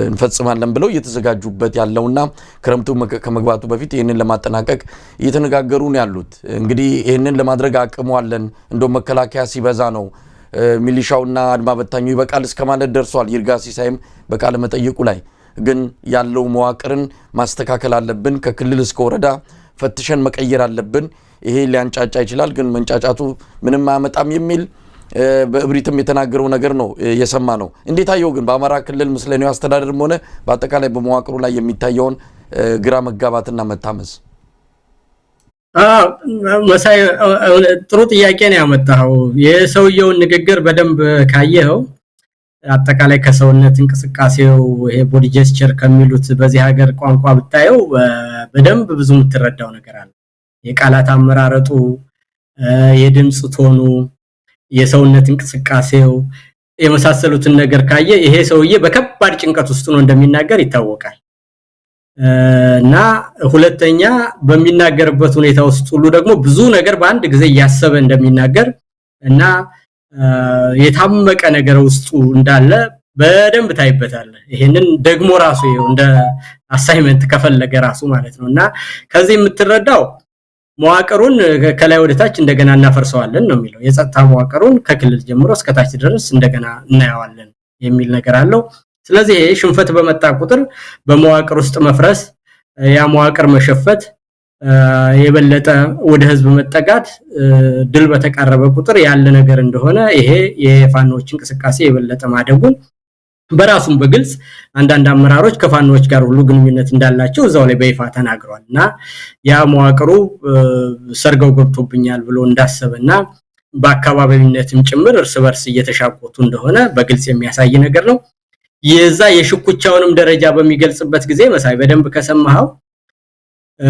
እንፈጽማለን ብለው እየተዘጋጁበት ያለውና ክረምቱ ከመግባቱ በፊት ይሄንን ለማጠናቀቅ እየተነጋገሩ ነው ያሉት። እንግዲህ ይሄንን ለማድረግ አቅሙ አለን እንደው መከላከያ ሲበዛ ነው ሚሊሻውና አድማ በታኙ ይበቃል እስከማለት ደርሷል። ይርጋ ሲሳይም በቃለ መጠይቁ ላይ ግን ያለው መዋቅርን ማስተካከል አለብን፣ ከክልል እስከ ወረዳ ፈትሸን መቀየር አለብን። ይሄ ሊያንጫጫ ይችላል ግን መንጫጫቱ ምንም አያመጣም የሚል በእብሪትም የተናገረው ነገር ነው የሰማ ነው። እንዴት አየው ግን በአማራ ክልል ምስለኔው አስተዳደርም ሆነ በአጠቃላይ በመዋቅሩ ላይ የሚታየውን ግራ መጋባትና መታመስ? መሳይ ጥሩ ጥያቄ ነው ያመጣው። የሰውየውን ንግግር በደንብ ካየኸው አጠቃላይ ከሰውነት እንቅስቃሴው ይሄ ቦዲ ጀስቸር ከሚሉት በዚህ ሀገር ቋንቋ ብታየው በደንብ ብዙ የምትረዳው ነገር አለ። የቃላት አመራረጡ፣ የድምጽ ቶኑ፣ የሰውነት እንቅስቃሴው የመሳሰሉትን ነገር ካየ ይሄ ሰውዬ በከባድ ጭንቀት ውስጥ ነው እንደሚናገር ይታወቃል። እና ሁለተኛ በሚናገርበት ሁኔታ ውስጥ ሁሉ ደግሞ ብዙ ነገር በአንድ ጊዜ ያሰበ እንደሚናገር እና የታመቀ ነገር ውስጡ እንዳለ በደንብ ታይበታል። ይሄንን ደግሞ ራሱ እንደ አሳይመንት ከፈለገ ራሱ ማለት ነውና ከዚህ የምትረዳው መዋቅሩን ከላይ ወደ ታች እንደገና እናፈርሰዋለን ነው የሚለው። የጸጥታ መዋቅሩን ከክልል ጀምሮ እስከ ታች ድረስ እንደገና እናያዋለን የሚል ነገር አለው። ስለዚህ ሽንፈት በመጣ ቁጥር በመዋቅር ውስጥ መፍረስ፣ ያ መዋቅር መሸፈት፣ የበለጠ ወደ ህዝብ መጠጋት ድል በተቃረበ ቁጥር ያለ ነገር እንደሆነ ይሄ የፋኖች እንቅስቃሴ የበለጠ ማደጉን በራሱም በግልጽ አንዳንድ አመራሮች ከፋኖች ጋር ሁሉ ግንኙነት እንዳላቸው እዛው ላይ በይፋ ተናግረዋልና ያ መዋቅሩ ሰርገው ገብቶብኛል ብሎ እንዳሰበና በአካባቢነትም ጭምር እርስ በርስ እየተሻቆቱ እንደሆነ በግልጽ የሚያሳይ ነገር ነው። የዛ የሽኩቻውንም ደረጃ በሚገልጽበት ጊዜ መሳይ በደንብ ከሰማው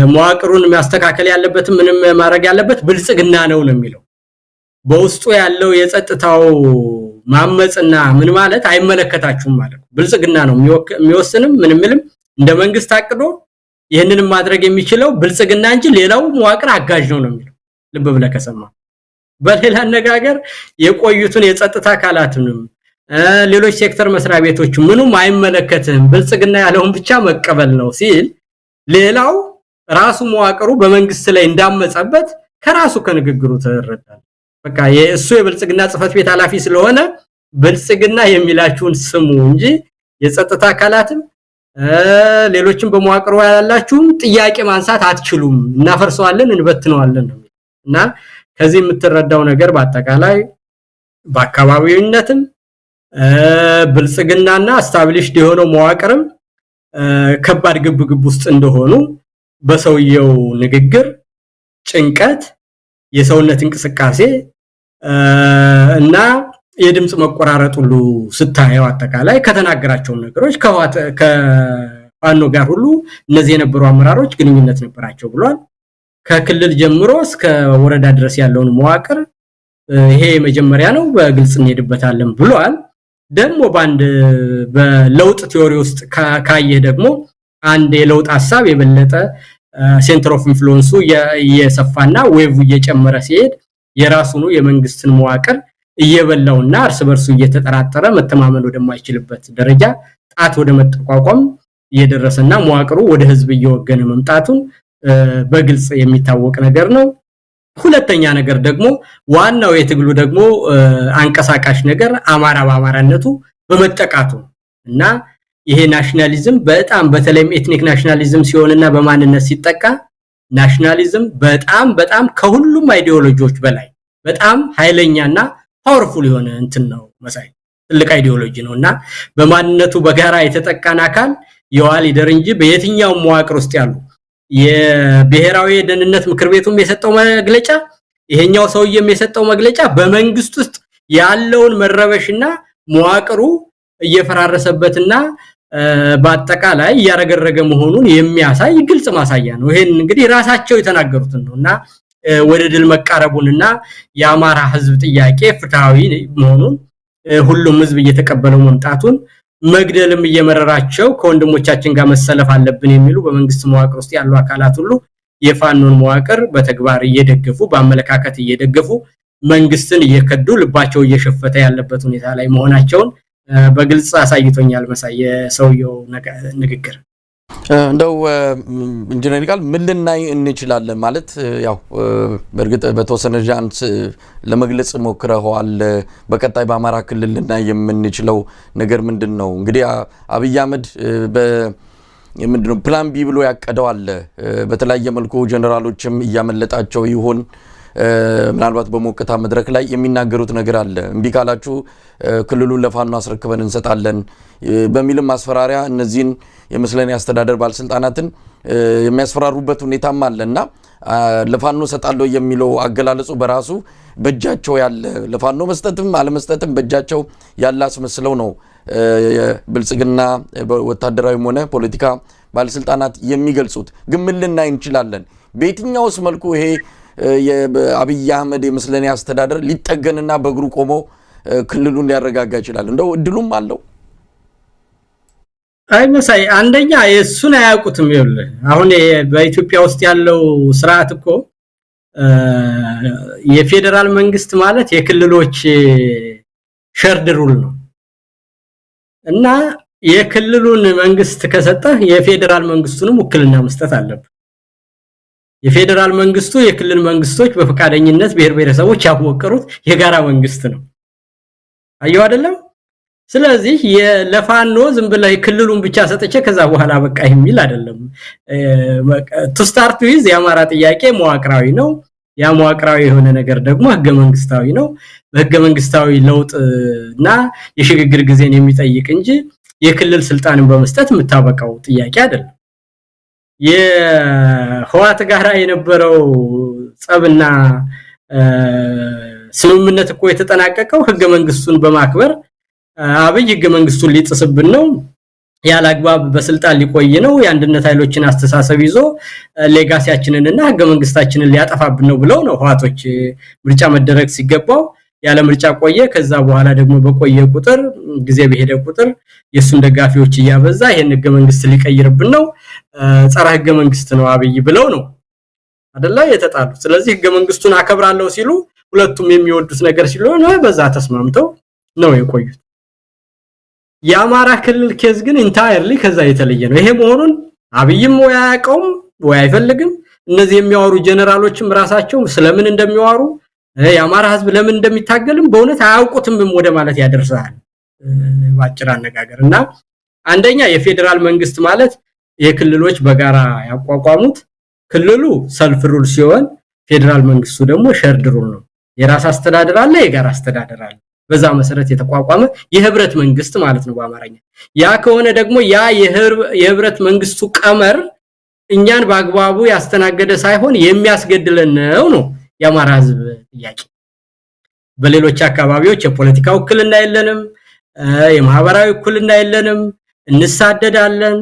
መዋቅሩን ማስተካከል ያለበት ምንም ማድረግ ያለበት ብልጽግና ነው የሚለው። በውስጡ ያለው የጸጥታው ማመጽና ምን ማለት አይመለከታችሁም ማለት ብልጽግና ነው የሚወስንም ምንምልም እንደ መንግስት አቅዶ ይሄንንም ማድረግ የሚችለው ብልጽግና እንጂ ሌላው መዋቅር አጋዥ ነው የሚለው። ልብ ብለህ ከሰማው በሌላ አነጋገር የቆዩትን የጸጥታ አካላቱንም ሌሎች ሴክተር መስሪያ ቤቶች ምኑም አይመለከትም ብልጽግና ያለውን ብቻ መቀበል ነው ሲል ሌላው ራሱ መዋቅሩ በመንግስት ላይ እንዳመጸበት ከራሱ ከንግግሩ ተረዳል። በቃ የእሱ የብልጽግና ጽፈት ቤት ኃላፊ ስለሆነ ብልጽግና የሚላችሁን ስሙ እንጂ የጸጥታ አካላትም ሌሎችም በመዋቅሩ ያላችሁም ጥያቄ ማንሳት አትችሉም፣ እናፈርሰዋለን እንበትነዋለን ነው እና ከዚህ የምትረዳው ነገር በአጠቃላይ በአካባቢውነትም ብልጽግናና ስታብሊሽድ የሆነው መዋቅርም ከባድ ግብግብ ውስጥ እንደሆኑ በሰውየው ንግግር፣ ጭንቀት፣ የሰውነት እንቅስቃሴ እና የድምጽ መቆራረጥ ሁሉ ስታየው አጠቃላይ ከተናገራቸው ነገሮች ከፋኖ ጋር ሁሉ እነዚህ የነበሩ አመራሮች ግንኙነት ነበራቸው ብሏል። ከክልል ጀምሮ እስከ ወረዳ ድረስ ያለውን መዋቅር ይሄ መጀመሪያ ነው በግልጽ እንሄድበታለን ብሏል። ደግሞ በለውጥ ቲዮሪ ውስጥ ካየ ደግሞ አንድ የለውጥ ሐሳብ የበለጠ ሴንተር ኦፍ ኢንፍሉዌንሱ እየሰፋና ዌቭ እየጨመረ ሲሄድ የራሱኑ የመንግስትን መዋቅር እየበላውና እርስ በርሱ እየተጠራጠረ መተማመን ወደማይችልበት ደረጃ ጣት ወደ መጠቋቋም እየደረሰና መዋቅሩ ወደ ህዝብ እየወገነ መምጣቱን በግልጽ የሚታወቅ ነገር ነው። ሁለተኛ ነገር ደግሞ ዋናው የትግሉ ደግሞ አንቀሳቃሽ ነገር አማራ በአማራነቱ በመጠቃቱ እና ይሄ ናሽናሊዝም በጣም በተለይም ኤትኒክ ናሽናሊዝም ሲሆንና በማንነት ሲጠቃ ናሽናሊዝም በጣም ከሁሉም አይዲዮሎጂዎች በላይ በጣም ኃይለኛና ፓወርፉል የሆነ እንትን ነው መሳይ ትልቅ አይዲዮሎጂ ነውና በማንነቱ በጋራ የተጠቃን አካል የዋል ይደር እንጂ በየትኛው መዋቅር ውስጥ ያሉ የብሔራዊ ደህንነት ምክር ቤቱም የሰጠው መግለጫ ይሄኛው ሰውዬም የሰጠው መግለጫ በመንግስት ውስጥ ያለውን መረበሽና መዋቅሩ እየፈራረሰበትና በአጠቃላይ ያረገረገ መሆኑን የሚያሳይ ግልጽ ማሳያ ነው። ይሄን እንግዲህ ራሳቸው የተናገሩት ነውና ወደ ድል መቃረቡንና የአማራ ህዝብ ጥያቄ ፍትሃዊ መሆኑን ሁሉም ህዝብ እየተቀበለው መምጣቱን መግደልም እየመረራቸው ከወንድሞቻችን ጋር መሰለፍ አለብን የሚሉ በመንግስት መዋቅር ውስጥ ያሉ አካላት ሁሉ የፋኖን መዋቅር በተግባር እየደገፉ በአመለካከት እየደገፉ መንግስትን እየከዱ ልባቸው እየሸፈተ ያለበት ሁኔታ ላይ መሆናቸውን በግልጽ አሳይቶኛል መሳይ የሰውየው ንግግር። እንደው ኢንጂነር ቃል ምን ልናይ እንችላለን ማለት ያው በርግጥ በተወሰነ ጃንስ ለመግለጽ ሞክረዋል። በቀጣይ በአማራ ክልል ልናይ የምንችለው ነገር ምንድነው? እንግዲህ አብይ አህመድ ምንድነው ፕላን ቢ ብሎ ያቀደው አለ። በተለያየ መልኩ ጀነራሎችም እያመለጣቸው ይሆን ምናልባት በሞቅታ መድረክ ላይ የሚናገሩት ነገር አለ። እምቢ ካላችሁ ክልሉን ለፋኖ አስረክበን እንሰጣለን በሚልም ማስፈራሪያ እነዚህን የመስለኔ አስተዳደር ባለስልጣናትን የሚያስፈራሩበት ሁኔታም አለና ለፋኖ ሰጣለው የሚለው አገላለጹ በራሱ በእጃቸው ያለ ለፋኖ መስጠትም አለመስጠትም በእጃቸው ያለ አስመስለው ነው ብልጽግና ወታደራዊም ሆነ ፖለቲካ ባለስልጣናት የሚገልጹት። ግን ምን ልናይ እንችላለን? በየትኛውስ መልኩ ይሄ የአብይ አህመድ የመስለኔ አስተዳደር ሊጠገንና በእግሩ ቆሞ ክልሉን ሊያረጋጋ ይችላል? እንደው እድሉም አለው? አይ መሳይ አንደኛ የሱን አያውቁትም። ይኸውልህ አሁን በኢትዮጵያ ውስጥ ያለው ስርዓት እኮ የፌደራል መንግስት ማለት የክልሎች ሸርድ ሩል ነው እና የክልሉን መንግስት ከሰጠህ የፌደራል መንግስቱንም ውክልና መስጠት አለበት። የፌደራል መንግስቱ የክልል መንግስቶች በፈቃደኝነት ብሔር ብሔረሰቦች ያወቀሩት የጋራ መንግስት ነው። አየው አይደለም? ስለዚህ ለፋኖ ዝም ብለህ ክልሉን ብቻ ሰጥቼ ከዛ በኋላ በቃ የሚል አይደለም። to start with የአማራ ጥያቄ መዋቅራዊ ነው። ያ መዋቅራዊ የሆነ ነገር ደግሞ ህገ መንግስታዊ ነው። በህገ መንግስታዊ ለውጥና የሽግግር ጊዜን የሚጠይቅ እንጂ የክልል ስልጣንን በመስጠት የምታበቃው ጥያቄ አይደለም። የህዋት ጋራ የነበረው ጸብና ስምምነት እኮ የተጠናቀቀው ህገ መንግስቱን በማክበር አብይ ህገ መንግስቱን ሊጥስብን ነው ያላግባብ በስልጣን ሊቆይ ነው የአንድነት ኃይሎችን አስተሳሰብ ይዞ ሌጋሲያችንንና ህገ መንግስታችንን ሊያጠፋብን ነው ብለው ነው ህዋቶች ምርጫ መደረግ ሲገባው ያለ ምርጫ ቆየ። ከዛ በኋላ ደግሞ በቆየ ቁጥር ጊዜ በሄደ ቁጥር የሱን ደጋፊዎች ያበዛ ይሄን ህገ መንግስት ሊቀይርብን ነው ጸረ ህገ መንግስት ነው አብይ ብለው ነው አይደለ የተጣሉ። ስለዚህ ህገ መንግስቱን አከብራለሁ ሲሉ ሁለቱም የሚወዱት ነገር ሲሆን በዛ ተስማምተው ነው የቆዩት። የአማራ ክልል ኬዝ ግን ኢንታየርሊ ከዛ የተለየ ነው። ይሄ መሆኑን አብይም ወይ አያውቀውም ወይ አይፈልግም። እነዚህ የሚያወሩ ጀነራሎችም ራሳቸው ስለምን እንደሚያወሩ የአማራ ህዝብ ለምን እንደሚታገልም በእውነት አያውቁትም ወደ ማለት ያደርሳል ባጭር አነጋገርና አንደኛ የፌደራል መንግስት ማለት የክልሎች በጋራ ያቋቋሙት ክልሉ ሰልፍ ሩል ሲሆን ፌደራል መንግስቱ ደግሞ ሸርድ ሩል ነው። የራስ አስተዳደር አለ፣ የጋራ አስተዳደር አለ። በዛ መሰረት የተቋቋመ የህብረት መንግስት ማለት ነው በአማርኛ። ያ ከሆነ ደግሞ ያ የህብረት መንግስቱ ቀመር እኛን በአግባቡ ያስተናገደ ሳይሆን የሚያስገድለን ነው የአማራ ህዝብ ጥያቄ። በሌሎች አካባቢዎች የፖለቲካ ውክልና የለንም፣ የማህበራዊ ውክልና የለንም፣ እንሳደዳለን።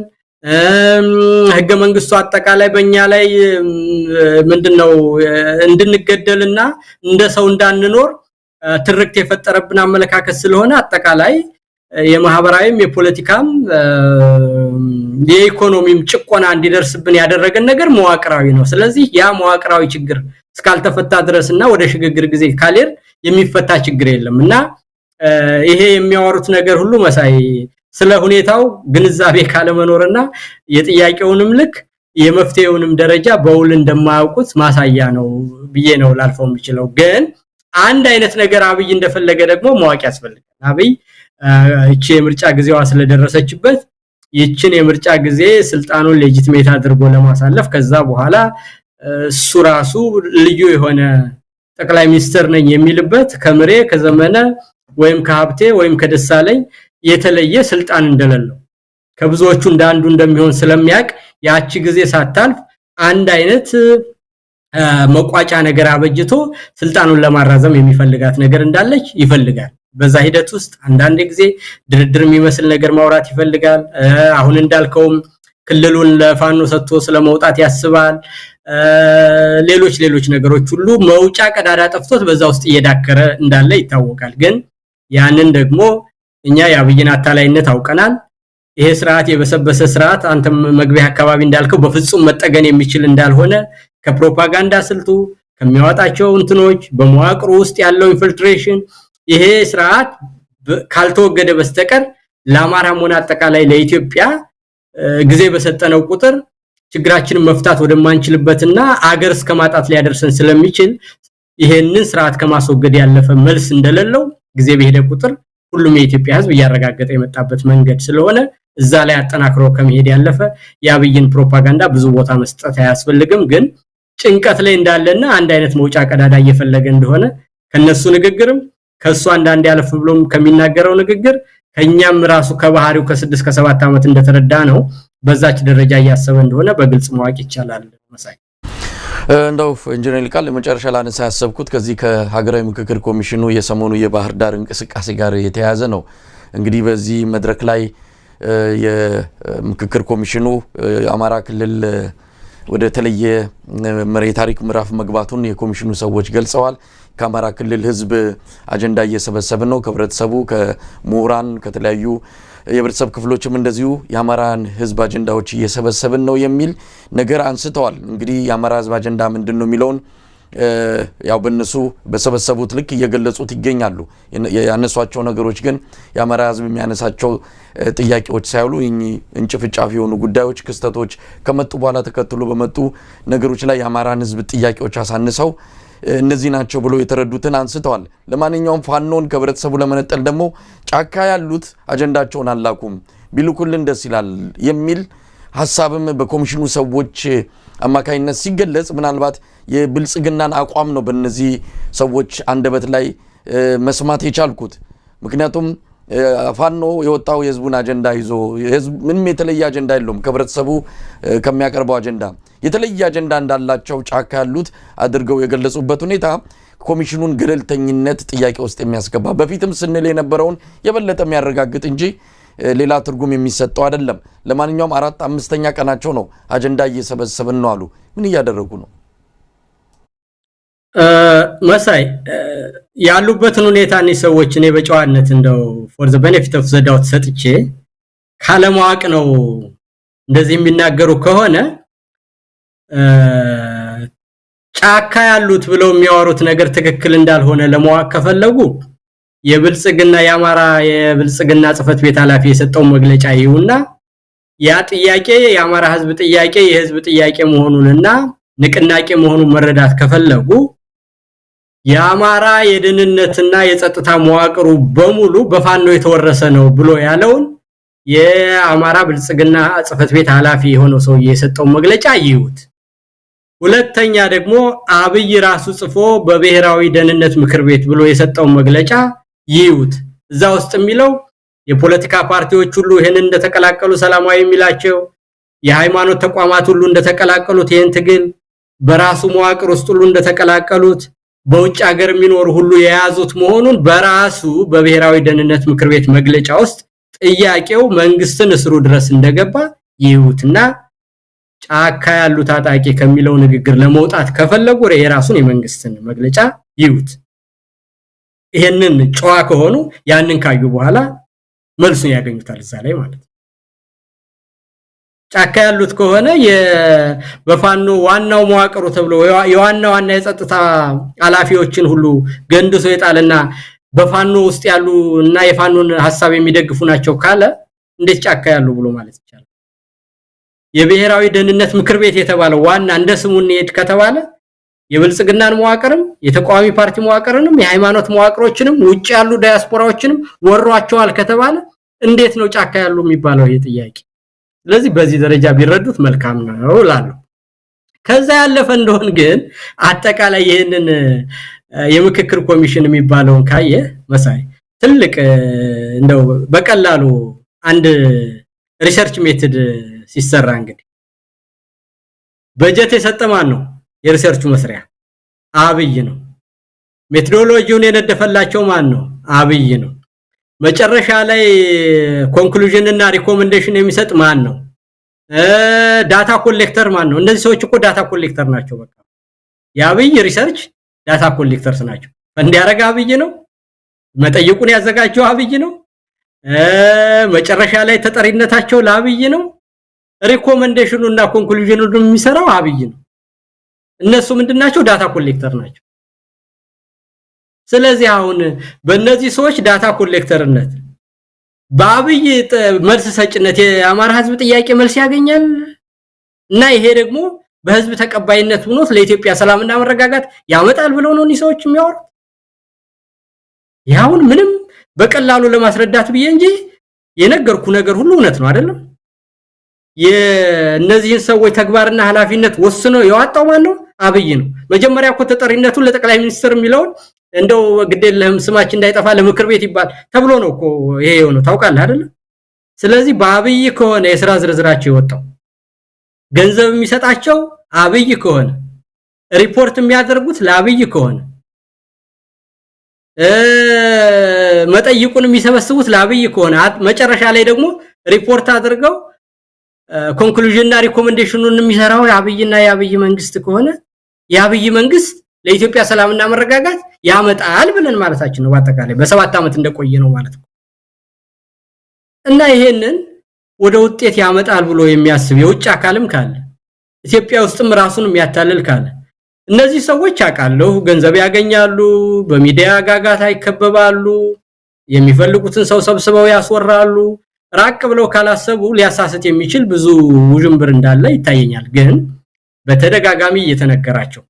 ህገ መንግስቱ አጠቃላይ በእኛ ላይ ምንድነው እንድንገደልና እንደ ሰው እንዳንኖር ትርክት የፈጠረብን አመለካከት ስለሆነ አጠቃላይ የማህበራዊም የፖለቲካም የኢኮኖሚም ጭቆና እንዲደርስብን ያደረገን ነገር መዋቅራዊ ነው ስለዚህ ያ መዋቅራዊ ችግር እስካልተፈታ ድረስና ወደ ሽግግር ጊዜ ካሌር የሚፈታ ችግር የለምና ይሄ የሚያወሩት ነገር ሁሉ መሳይ ስለ ሁኔታው ግንዛቤ ካለ መኖርና የጥያቄውንም ልክ የመፍትሄውንም ደረጃ በውል እንደማያውቁት ማሳያ ነው ብዬ ነው ላልፈው የሚችለው ግን አንድ አይነት ነገር አብይ እንደፈለገ ደግሞ ማወቅ ያስፈልጋል አብይ እቺ የምርጫ ጊዜዋ ስለደረሰችበት ይችን የምርጫ ጊዜ ስልጣኑን ሌጂቲሜት አድርጎ ለማሳለፍ ከዛ በኋላ እሱ ራሱ ልዩ የሆነ ጠቅላይ ሚኒስትር ነኝ የሚልበት ከምሬ ከዘመነ ወይም ከሀብቴ ወይም ከደሳለኝ የተለየ ስልጣን እንደሌለው ከብዙዎቹ እንዳንዱ እንደሚሆን ስለሚያቅ ያቺ ጊዜ ሳታልፍ አንድ አይነት መቋጫ ነገር አበጅቶ ስልጣኑን ለማራዘም የሚፈልጋት ነገር እንዳለች ይፈልጋል በዛ ሂደት ውስጥ አንዳንድ ጊዜ ድርድር የሚመስል ነገር ማውራት ይፈልጋል አሁን እንዳልከውም ክልሉን ለፋኖ ሰጥቶ ስለመውጣት ያስባል ሌሎች ነገሮች ሁሉ መውጫ ቀዳዳ ጠፍቶት በዛ ውስጥ እየዳከረ እንዳለ ይታወቃል ግን ያንን ደግሞ እኛ ያብይን አታላይነት አውቀናል ይሄ ስርዓት የበሰበሰ ስርዓት አንተም መግቢያ አካባቢ እንዳልከው በፍጹም መጠገን የሚችል እንዳልሆነ ከፕሮፓጋንዳ ስልቱ ከሚያወጣቸው እንትኖች በመዋቅሩ ውስጥ ያለው ኢንፊልትሬሽን ይሄ ስርዓት ካልተወገደ በስተቀር ለአማራም ሆነ አጠቃላይ ለኢትዮጵያ ጊዜ በሰጠነው ቁጥር ችግራችንን መፍታት ወደማንችልበትና አገር እስከማጣት ሊያደርሰን ስለሚችል ይሄንን ስርዓት ከማስወገድ ያለፈ መልስ እንደሌለው ጊዜ በሄደ ቁጥር ሁሉም የኢትዮጵያ ህዝብ ያረጋገጠ የመጣበት መንገድ ስለሆነ እዛ ላይ አጠናክሮ ከመሄድ ያለፈ ያብይን ፕሮፓጋንዳ ብዙ ቦታ መስጠት አያስፈልግም ግን ጭንቀት ላይ እንዳለና አንድ አይነት መውጫ ቀዳዳ እየፈለገ እንደሆነ ከነሱ ንግግርም ከሱ አንዳንድ ያለፍ ብሎም ከሚናገረው ንግግር ከኛም ራሱ ከባህሪው ከ6 ከ7 አመት እንደተረዳ ነው በዛች ደረጃ ያያሰበ እንደሆነ በግልጽ ማወቅ ይቻላል መሳይ እንደው ኢንጂነር ሊቃል ለመጨረሻ ላነሳ ያሰብኩት ከዚህ ከሀገራዊ ምክክር ኮሚሽኑ የሰሞኑ የባህር ዳር እንቅስቃሴ ጋር የተያያዘ ነው እንግዲህ በዚህ መድረክ ላይ የምክክር ኮሚሽኑ አማራ ክልል ወደ ተለየ ታሪክ ምዕራፍ መግባቱን የኮሚሽኑ ሰዎች ገልጸዋል ከአማራ ክልል ህዝብ አጀንዳ እየሰበሰብን ነው ከህብረተሰቡ ከምሁራን ከተለያዩ የህብረተሰብ ክፍሎችም እንደዚሁ የአማራን ህዝብ አጀንዳዎች እየሰበሰብን ነው የሚል ነገር አንስተዋል እንግዲህ የአማራ ህዝብ አጀንዳ ምንድነው የሚለውን ያው በእነሱ በሰበሰቡት ልክ እየገለጹት ይገኛሉ ያነሷቸው ነገሮች ግን የአማራ ህዝብ የሚያነሳቸው ጥያቄዎች ሳይሉ እንጭፍጫፍ የሆኑ ጉዳዮች ክስተቶች ከመጡ በኋላ ተከትሎ በመጡ ነገሮች ላይ የአማራን ህዝብ ጥያቄዎች አሳንሰው እነዚህ ናቸው ብሎ የተረዱትን አንስተዋል ለማንኛውም ፋኖን ከህብረተሰቡ ለመነጠል ደግሞ ጫካ ያሉት አጀንዳቸውን አላኩም ቢልኩልን ደስ ይላል የሚል ሐሳብም በኮሚሽኑ ሰዎች አማካይነት ሲገለጽ ምናልባት የብልጽግናን አቋም ነው በእነዚህ ሰዎች አንደበት ላይ መስማት የቻልኩት ምክንያቱም ፋኖ የወጣው የህዝቡን አጀንዳ ይዞ የህዝብ ምንም የተለየ አጀንዳ የለውም ከህብረተሰቡ ከሚያቀርበው አጀንዳ የተለየ አጀንዳ እንዳላቸው ጫካ ያሉት አድርገው የገለጹበት ሁኔታ ኮሚሽኑን ገለልተኝነት ጥያቄ ውስጥ የሚያስገባ በፊትም ስንል የነበረውን የበለጠ የሚያረጋግጥ እንጂ ሌላ ትርጉም የሚሰጠው አይደለም ለማንኛውም 4-5ኛ ቀናቸው ነው አጀንዳ እየሰበሰብን ነው አሉ ምን እያደረጉ ነው መሳይ ያሉበትን ሁኔታ ነው ሰዎች እኔ በጨዋነት እንደው for the benefit of the doubt ሰጥቼ ካለማወቅ ነው እንደዚህ የሚናገሩ ከሆነ ጫካ ያሉት ብለው የሚያወሩት ነገር ትክክል እንዳልሆነ ለማወቅ ከፈለጉ የብልጽግና የአማራ የብልጽግና ጽፈት ቤት ኃላፊ የሰጠው መግለጫ ይሁንና ያ ጥያቄ የአማራ ህዝብ ጥያቄ የህዝብ ጥያቄ መሆኑንና ንቅናቄ መሆኑን መረዳት ከፈለጉ የአማራ የደህንነትና የጸጥታ መዋቅሩ በሙሉ በፋኖ የተወረሰ ነው ብሎ ያለውን የአማራ ብልጽግና ጽፈት ቤት ኃላፊ የሆነው ሰው የሰጠው መግለጫ ይሁት ሁለተኛ ደግሞ አብይ ራሱ ጽፎ በብሔራዊ ደህንነት ምክር ቤት ብሎ የሰጠው መግለጫ ይሁት እዛ ውስጥ የሚለው የፖለቲካ ፓርቲዎች ሁሉ ይሄን እንደተቀላቀሉ ሰላማዊ የሚላቸው የሃይማኖት ተቋማት ሁሉ እንደተቀላቀሉት ይሄን ትግል በራሱ መዋቅር ውስጥ ሁሉ እንደተቀላቀሉት በውጭ ሀገር የሚኖር ሁሉ የያዙት መሆኑን በራሱ በብሔራዊ ደህንነት ምክር ቤት መግለጫ ውስጥ ጥያቄው መንግስትን እስሩ ድረስ እንደገባ ይሁትና ጫካ ያሉ ታጣቂ ከሚለው ንግግር ለመውጣት ከፈለጉ የራሱን የመንግስትን መግለጫ ይሁት ይሄንን ጨዋ ከሆኑ ያንን ካዩ በኋላ መልሱን ያገኙታል እዛ ላይ ማለት ጫካ ያሉት ከሆነ በፋኖ ዋናው መዋቅሩ ተብሎ የዋናው ዋና የጸጥታ ኃላፊዎችን ሁሉ ገንድሶ የጣለና በፋኖ ውስጥ ያሉ እና የፋኖን ሐሳብ የሚደግፉ ናቸው ካለ እንዴት ጫካ ያሉ ብሎ ማለት ይችላል? የብሔራዊ ደህንነት ምክር ቤት የተባለው ዋና እንደ ስሙን ሄድ ከተባለ የብልጽግናን መዋቅርም የተቋሚ ፓርቲ መዋቅርንም የሃይማኖት መዋቅሮችንም ውጭ ያሉ ዳያስፖራዎችንም ወሯቸዋል ከተባለ እንዴት ነው ጫካ ያሉ የሚባለው? ይሄ ጥያቄ። ስለዚህ በዚህ ደረጃ ቢረዱት መልካም ነው እላለሁ። ከዛ ያለፈ እንደሆን ግን አጠቃላይ ይሄንን የምክክር ኮሚሽን የሚባለውን ካየ መሳይ ትልቅ እንደው በቀላሉ አንድ ሪሰርች ሜተድ ሲሰራ እንግዲህ በጀት የሰጠ ማን ነው? የሪሰርቹ መስሪያ አብይ ነው። ሜቶዶሎጂውን የነደፈላቸው ማን ነው? አብይ ነው። መጨረሻ ላይ ኮንክሉዥን እና ሪኮመንዴሽን የሚሰጥ ማን ነው? ዳታ ኮሌክተር ማን ነው? እነዚህ ሰዎች እኮ ዳታ ኮሌክተር ናቸው። በቃ የአብይ ሪሰርች ዳታ ኮሌክተርስ ናቸው። እንዲያረጋ አብይ ነው። መጠይቁን ያዘጋጀው አብይ ነው። መጨረሻ ላይ ተጠሪነታቸው ለአብይ ነው። ሪኮመንዴሽኑ እና ኮንክሉዥኑ የሚሰራው አብይ ነው። እነሱ ምንድናቸው? ዳታ ኮሌክተር ናቸው። ስለዚህ አሁን በእነዚህ ሰዎች ዳታ ኮሌክተርነት በአብይ መልስ ሰጭነት የአማራ ህዝብ ጥያቄ መልስ ያገኛል እና ይሄ ደግሞ በህዝብ ተቀባይነት ሆኖ ለኢትዮጵያ ሰላምና መረጋጋት ያመጣል ብለው ነው እነዚህ ሰዎች የሚያወሩት። ያውን ምንም በቀላሉ ለማስረዳት ብዬ እንጂ የነገርኩ ነገር ሁሉ እውነት ነው አይደለም። የነዚህን ሰዎች ተግባርና ኃላፊነት ወስኖ ያወጣው ማን ነው? አብይ ነው። መጀመሪያ እኮ ተጠሪነቱን ለጠቅላይ ሚኒስትር የሚለው እንደው ግዴለህም ስማችን እንዳይጠፋ ለምክር ቤት ይባል ተብሎ ነው እኮ ይሄ የሆነው ታውቃለህ አይደል? ስለዚህ በአብይ ከሆነ የሥራ ዝርዝራቸው የወጣው ገንዘብ የሚሰጣቸው አብይ ከሆነ ሪፖርት የሚያደርጉት ለአብይ ከሆነ መጠይቁን የሚሰበስቡት ለአብይ ከሆነ መጨረሻ ላይ ደግሞ ሪፖርት አድርገው ኮንክሉዥን እና ሪኮመንዴሽኑን የሚሰራው የአብይና የአብይ መንግስት ከሆነ የአብይ መንግስት ለኢትዮጵያ ሰላምና መረጋጋት ያመጣል ብለን ማለታችን ነው። በአጠቃላይ በ7 ዓመት እንደቆየ ነው ማለት ነው። እና ይሄንን ወደ ውጤት ያመጣል ብሎ የሚያስብ የውጭ አካልም ካለ ኢትዮጵያ ውስጥም ራሱን የሚያታልል ካለ እነዚህ ሰዎች አቃለው ገንዘብ ያገኛሉ፣ በሚዲያ ጋጋታ ይከበባሉ፣ የሚፈልጉትን ሰው ሰብስበው ያስወራሉ። ራቅ ብለው ካላሰቡ ሊያሳስት የሚችል ብዙ ውዥንብር እንዳለ ይታየኛል። ግን በተደጋጋሚ እየተነገራቸው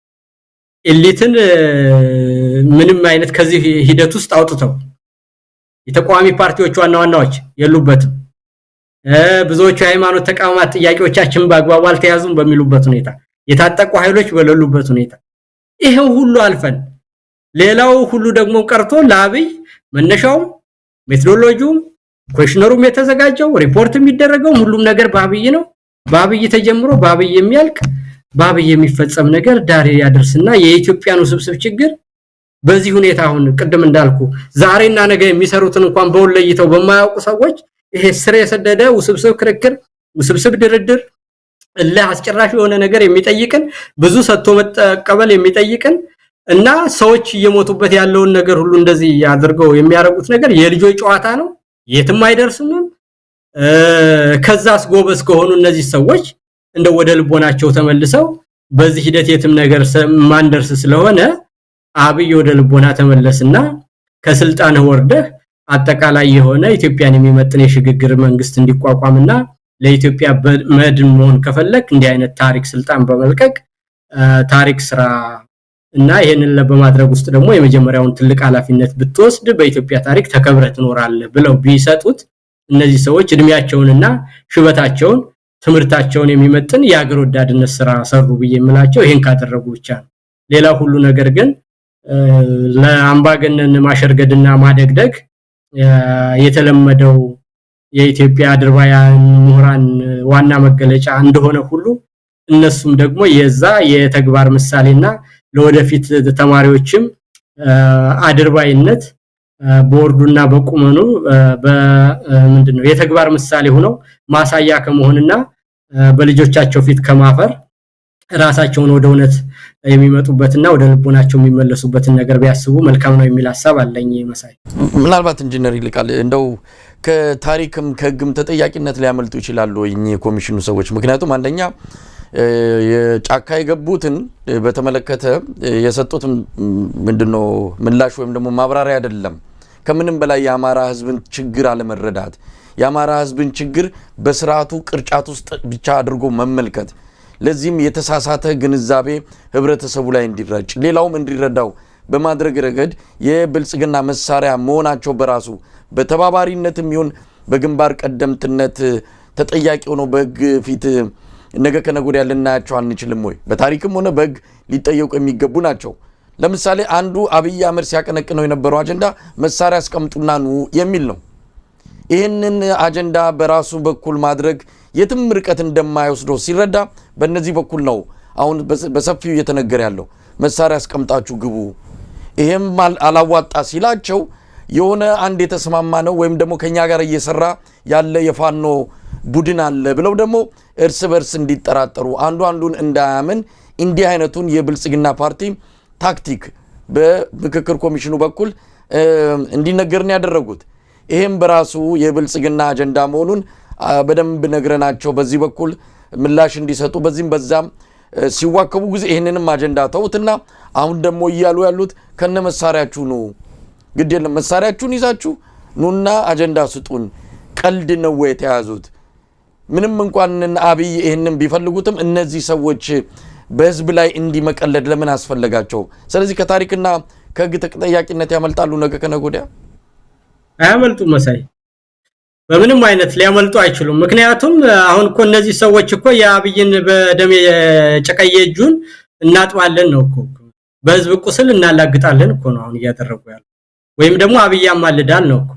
ኤሊትን ምንም አይነት ከዚህ ሂደት ውስጥ አውጥተው የተቋሚ ፓርቲዎች ዋናዎች የሉበትም፣ ብዙዎቹ የሃይማኖት ተቋማት ጥያቄዎቻችን በአግባቡ አልተያዙም በሚሉበት ሁኔታ፣ የታጠቁ ኃይሎች በሌሉበት ሁኔታ ይሄው ሁሉ አልፈን ሌላው ሁሉ ደግሞ ቀርቶ ለአብይ መነሻው ሜቶዶሎጂው ኩዌሽነሩም የተዘጋጀው ሪፖርት የሚደረገው ሁሉም ነገር በአብይ ነው። በአብይ ተጀምሮ በአብይ የሚያልቅ በአብይ የሚፈጸም ነገር ዳር ያደርስና የኢትዮጵያን ውስብስብ ችግር በዚህ ሁኔታ አሁን ቅድም እንዳልኩ ዛሬና ነገ የሚሰሩትን እንኳን በወለይተው በማያውቁ ሰዎች ይሄ ስር የሰደደ ውስብስብ ክርክር፣ ውስብስብ ድርድር ለአስጨራሽ የሆነ ነገር የሚጠይቅን ብዙ ሰጥቶ መቀበል የሚጠይቅን እና ሰዎች እየሞቱበት ያለውን ነገር ሁሉ እንደዚህ ያድርገው የሚያረጉት ነገር የልጆች ጨዋታ ነው። የትም አይደርስም። ከዛስ ጎበዝ ከሆኑ እነዚህ ሰዎች እንደ ወደ ልቦናቸው ተመልሰው በዚህ ሂደት የትም ነገር ማንደርስ ስለሆነ አብይ ወደ ልቦና ተመለስና ከስልጣን ወርደህ አጠቃላይ የሆነ ኢትዮጵያን የሚመጥን የሽግግር መንግስት እንዲቋቋምና ለኢትዮጵያ መድን መሆን ከፈለክ እንዲህ አይነት ታሪክ ስልጣን በመልቀቅ ታሪክ ስራ እና ይሄንን በማድረግ ውስጥ ደግሞ የመጀመሪያውን ትልቅ ኃላፊነት ብትወስድ በኢትዮጵያ ታሪክ ተከብረህ ትኖራለህ ብለው ቢሰጡት እነዚህ ሰዎች እድሜያቸውንና ሽበታቸውን ትምርታቸውን የሚመጥን የአገር ወዳድነት ስራ ሰሩ በየምላቸው ይሄን ካደረጉ ብቻ ነው። ሌላ ሁሉ ነገር ግን ለአምባገነን ማሸርገድና ማደግደግ የተለመደው የኢትዮጵያ አድርባያን ምሁራን ዋና መገለጫ እንደሆነ ሁሉ እነሱም ደግሞ የዛ የተግባር ምሳሌና ለወደፊት ተማሪዎችም አድርባይነት ቦርዱና በቁመኑ በምንድነው የተግባር ምሳሌ ሆነው ማሳያ ከመሆንና በልጆቻቸው ፊት ከማፈር ራሳቸውን ወደ እውነት የሚመጡበትና ወደ ልቦናቸው የሚመለሱበትን ነገር ቢያስቡ መልካም ነው የሚል ሐሳብ አለኝ። መሳይ ምናልባት ኢንጂነር ይልቃል እንደው ከታሪክም ከህግም ተጠያቂነት ሊያመልጡ ይችላሉ እኚህ ኮሚሽኑ ሰዎች? ምክንያቱም አንደኛ የጫካ የገቡትን በተመለከተ የሰጡት ምንድነው ምላሽ ወይም ደግሞ ማብራሪያ አይደለም። ከምንም በላይ የአማራ ህዝብን ችግር አለመረዳት፣ የአማራ ህዝብን ችግር በስርዓቱ ቅርጫት ውስጥ ብቻ አድርጎ መመልከት፣ ለዚህም የተሳሳተ ግንዛቤ ህብረተሰቡ ላይ እንዲረጭ ሌላውም እንዲረዳው በማድረግ ረገድ የብልጽግና መሳሪያ መሆናቸው በራሱ በተባባሪነትም ይሁን በግንባር ቀደምትነት ተጠያቂ ሆኖ በህግ ፊት ነገ ከነገ ወዲያ ልናያቸው አንችልም ወይ? በታሪክም ሆነ በህግ ሊጠየቁ የሚገቡ ናቸው። ለምሳሌ አንዱ አብይ አህመድ ሲያቀነቅነው የነበረው አጀንዳ መሳሪያ አስቀምጡና ኑ የሚል ነው። ይህንን አጀንዳ በራሱ በኩል ማድረግ የትም ርቀት እንደማይወስደው ሲረዳ በእነዚህ በኩል ነው አሁን በሰፊው እየተነገረ ያለው መሳሪያ አስቀምጣችሁ ግቡ። ይሄም አላዋጣ ሲላቸው የሆነ አንድ የተስማማ ነው ወይም ደግሞ ከኛ ጋር እየሰራ ያለ የፋኖ ቡድን አለ ብለው ደግሞ እርስ በርስ እንዲጠራጠሩ አንዱ አንዱን እንዳያምን እንዲህ አይነቱን የብልጽግና ፓርቲ ታክቲክ በምክክር ኮሚሽኑ በኩል እንዲነገርን ያደረጉት። ይሄም በራሱ የብልጽግና አጀንዳ መሆኑን በደንብ ነግረናቸው በዚህ በኩል ምላሽ እንዲሰጡ በዚህም በዛም ሲዋከቡ ጊዜ ይሄንንም አጀንዳ ተውትና አሁን ደግሞ እያሉ ያሉት ከነ መሳሪያችሁ ነው፣ ግድ የለም መሳሪያችሁን ይዛችሁ ኑና አጀንዳ ስጡን። ቀልድ ነው የተያዙት። ምንም እንኳን አብይ ይሄንን ቢፈልጉትም እነዚህ ሰዎች በህዝብ ላይ እንዲመቀለድ ለምን አስፈለጋቸው? ስለዚህ ከታሪክና ከህግ ተጠያቂነት ያመልጣሉ ነገ ከነገ ወዲያ? አያመልጡም መሳይ፣ በምንም አይነት ሊያመልጡ አይችሉም። ምክንያቱም አሁን እኮ እነዚህ ሰዎች እኮ የአብይን በደም የጨቀየ እጁን እናጥባለን ነው እኮ፣ በህዝብ ቁስል እናላግጣለን እኮ ነው አሁን እያደረጉ ያለው። ወይም ደግሞ አብይ ያማልዳል ነው እኮ።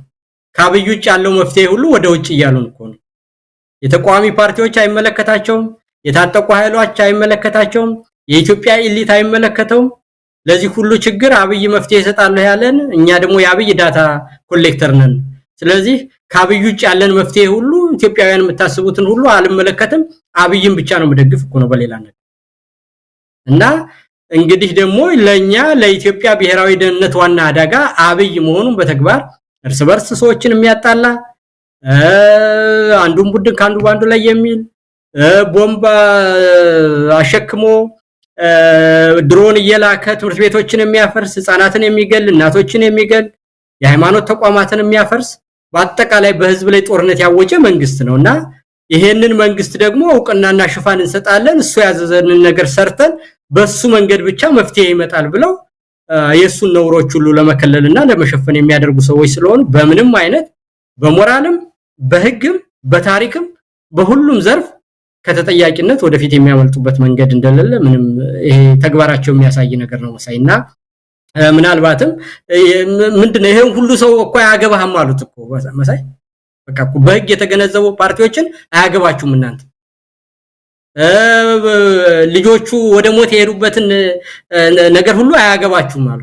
ከአብይ ውጭ ያለው መፍትሄ ሁሉ ወደ ውጭ እያሉን እኮ ነው። የተቃዋሚ ፓርቲዎች አይመለከታቸውም፣ የታጠቁ ኃይሎች አይመለከታቸውም፣ የኢትዮጵያ ኤሊት አይመለከተውም። ለዚህ ሁሉ ችግር አብይ መፍትሄ ይሰጣል ያለን፣ እኛ ደግሞ የአብይ ዳታ ኮሌክተር ነን። ስለዚህ ከአብይ ውጭ ያለን መፍትሄ ሁሉ ኢትዮጵያውያን የምታስቡትን ሁሉ አልመለከትም፣ አብይን ብቻ ነው መደግፍ እኮ ነው በሌላ ነገር። እና እንግዲህ ደግሞ ለኛ ለኢትዮጵያ ብሔራዊ ደህንነት ዋና አደጋ አብይ መሆኑን በተግባር እርስ በርስ ሰዎችን የሚያጣላ አንዱን ቡድን ካንዱ ባንዱ ላይ የሚል ቦምባ አሸክሞ ድሮን እየላከ ትምህርት ቤቶችን የሚያፈርስ፣ ህፃናትን የሚገል፣ እናቶችን የሚገል፣ የሃይማኖት ተቋማትን የሚያፈርስ በአጠቃላይ በህዝብ ላይ ጦርነት ያወጀ መንግስት ነውና ይሄንን መንግስት ደግሞ እውቅናና ሽፋን እንሰጣለን፣ እሱ ያዘዘንን ነገር ሰርተን በሱ መንገድ ብቻ መፍትሄ ይመጣል ብለው የሱን ነውሮች ሁሉ ለመከለልና ለመሸፈን የሚያደርጉ ሰዎች ስለሆኑ በምንም አይነት በሞራልም በህግም በታሪክም በሁሉም ዘርፍ ከተጠያቂነት ወደፊት የሚያመልጡበት መንገድ እንደሌለ ምንም ይሄ ተግባራቸው የሚያሳይ ነገር ነው መሳይና ምናልባትም ምንድነው ይሄን ሁሉ ሰው እኮ አያገባህም አሉት እኮ መሳይ። በቃ እኮ በህግ የተገነዘቡ ፓርቲዎችን አያገባችሁም እናንተ ልጆቹ ወደ ሞት የሄዱበትን ነገር ሁሉ አያገባችሁም አሉ።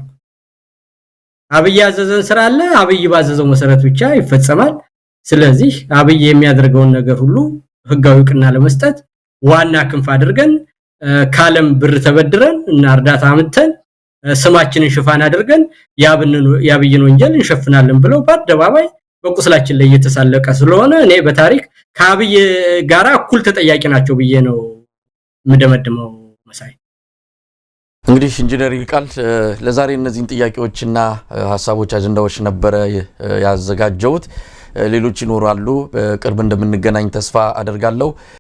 አብይ ያዘዘን ስራ አለ፣ አብይ ባዘዘው መሰረት ብቻ ይፈጸማል። ስለዚህ አብይ የሚያደርገውን ነገር ሁሉ ህጋዊ እውቅና ለመስጠት ዋና ክንፍ አድርገን ካለም ብር ተበድረን እና እርዳታ አምጥተን ስማችንን ሽፋን አድርገን ያብይን ወንጀል እንሸፍናለን ብለው በአደባባይ በቁስላችን ላይ እየተሳለቀ ስለሆነ እኔ በታሪክ ከአብይ ጋራ እኩል ተጠያቂ ናቸው ብዬ ነው መደመደመው መሳይ። እንግዲህ ኢንጂነር ይልቃል ለዛሬ እነዚህን ጥያቄዎችና ሐሳቦች አጀንዳዎች ነበረ ያዘጋጀውት። ሌሎች ይኖራሉ፣ በቅርብ እንደምንገናኝ ተስፋ አደርጋለሁ።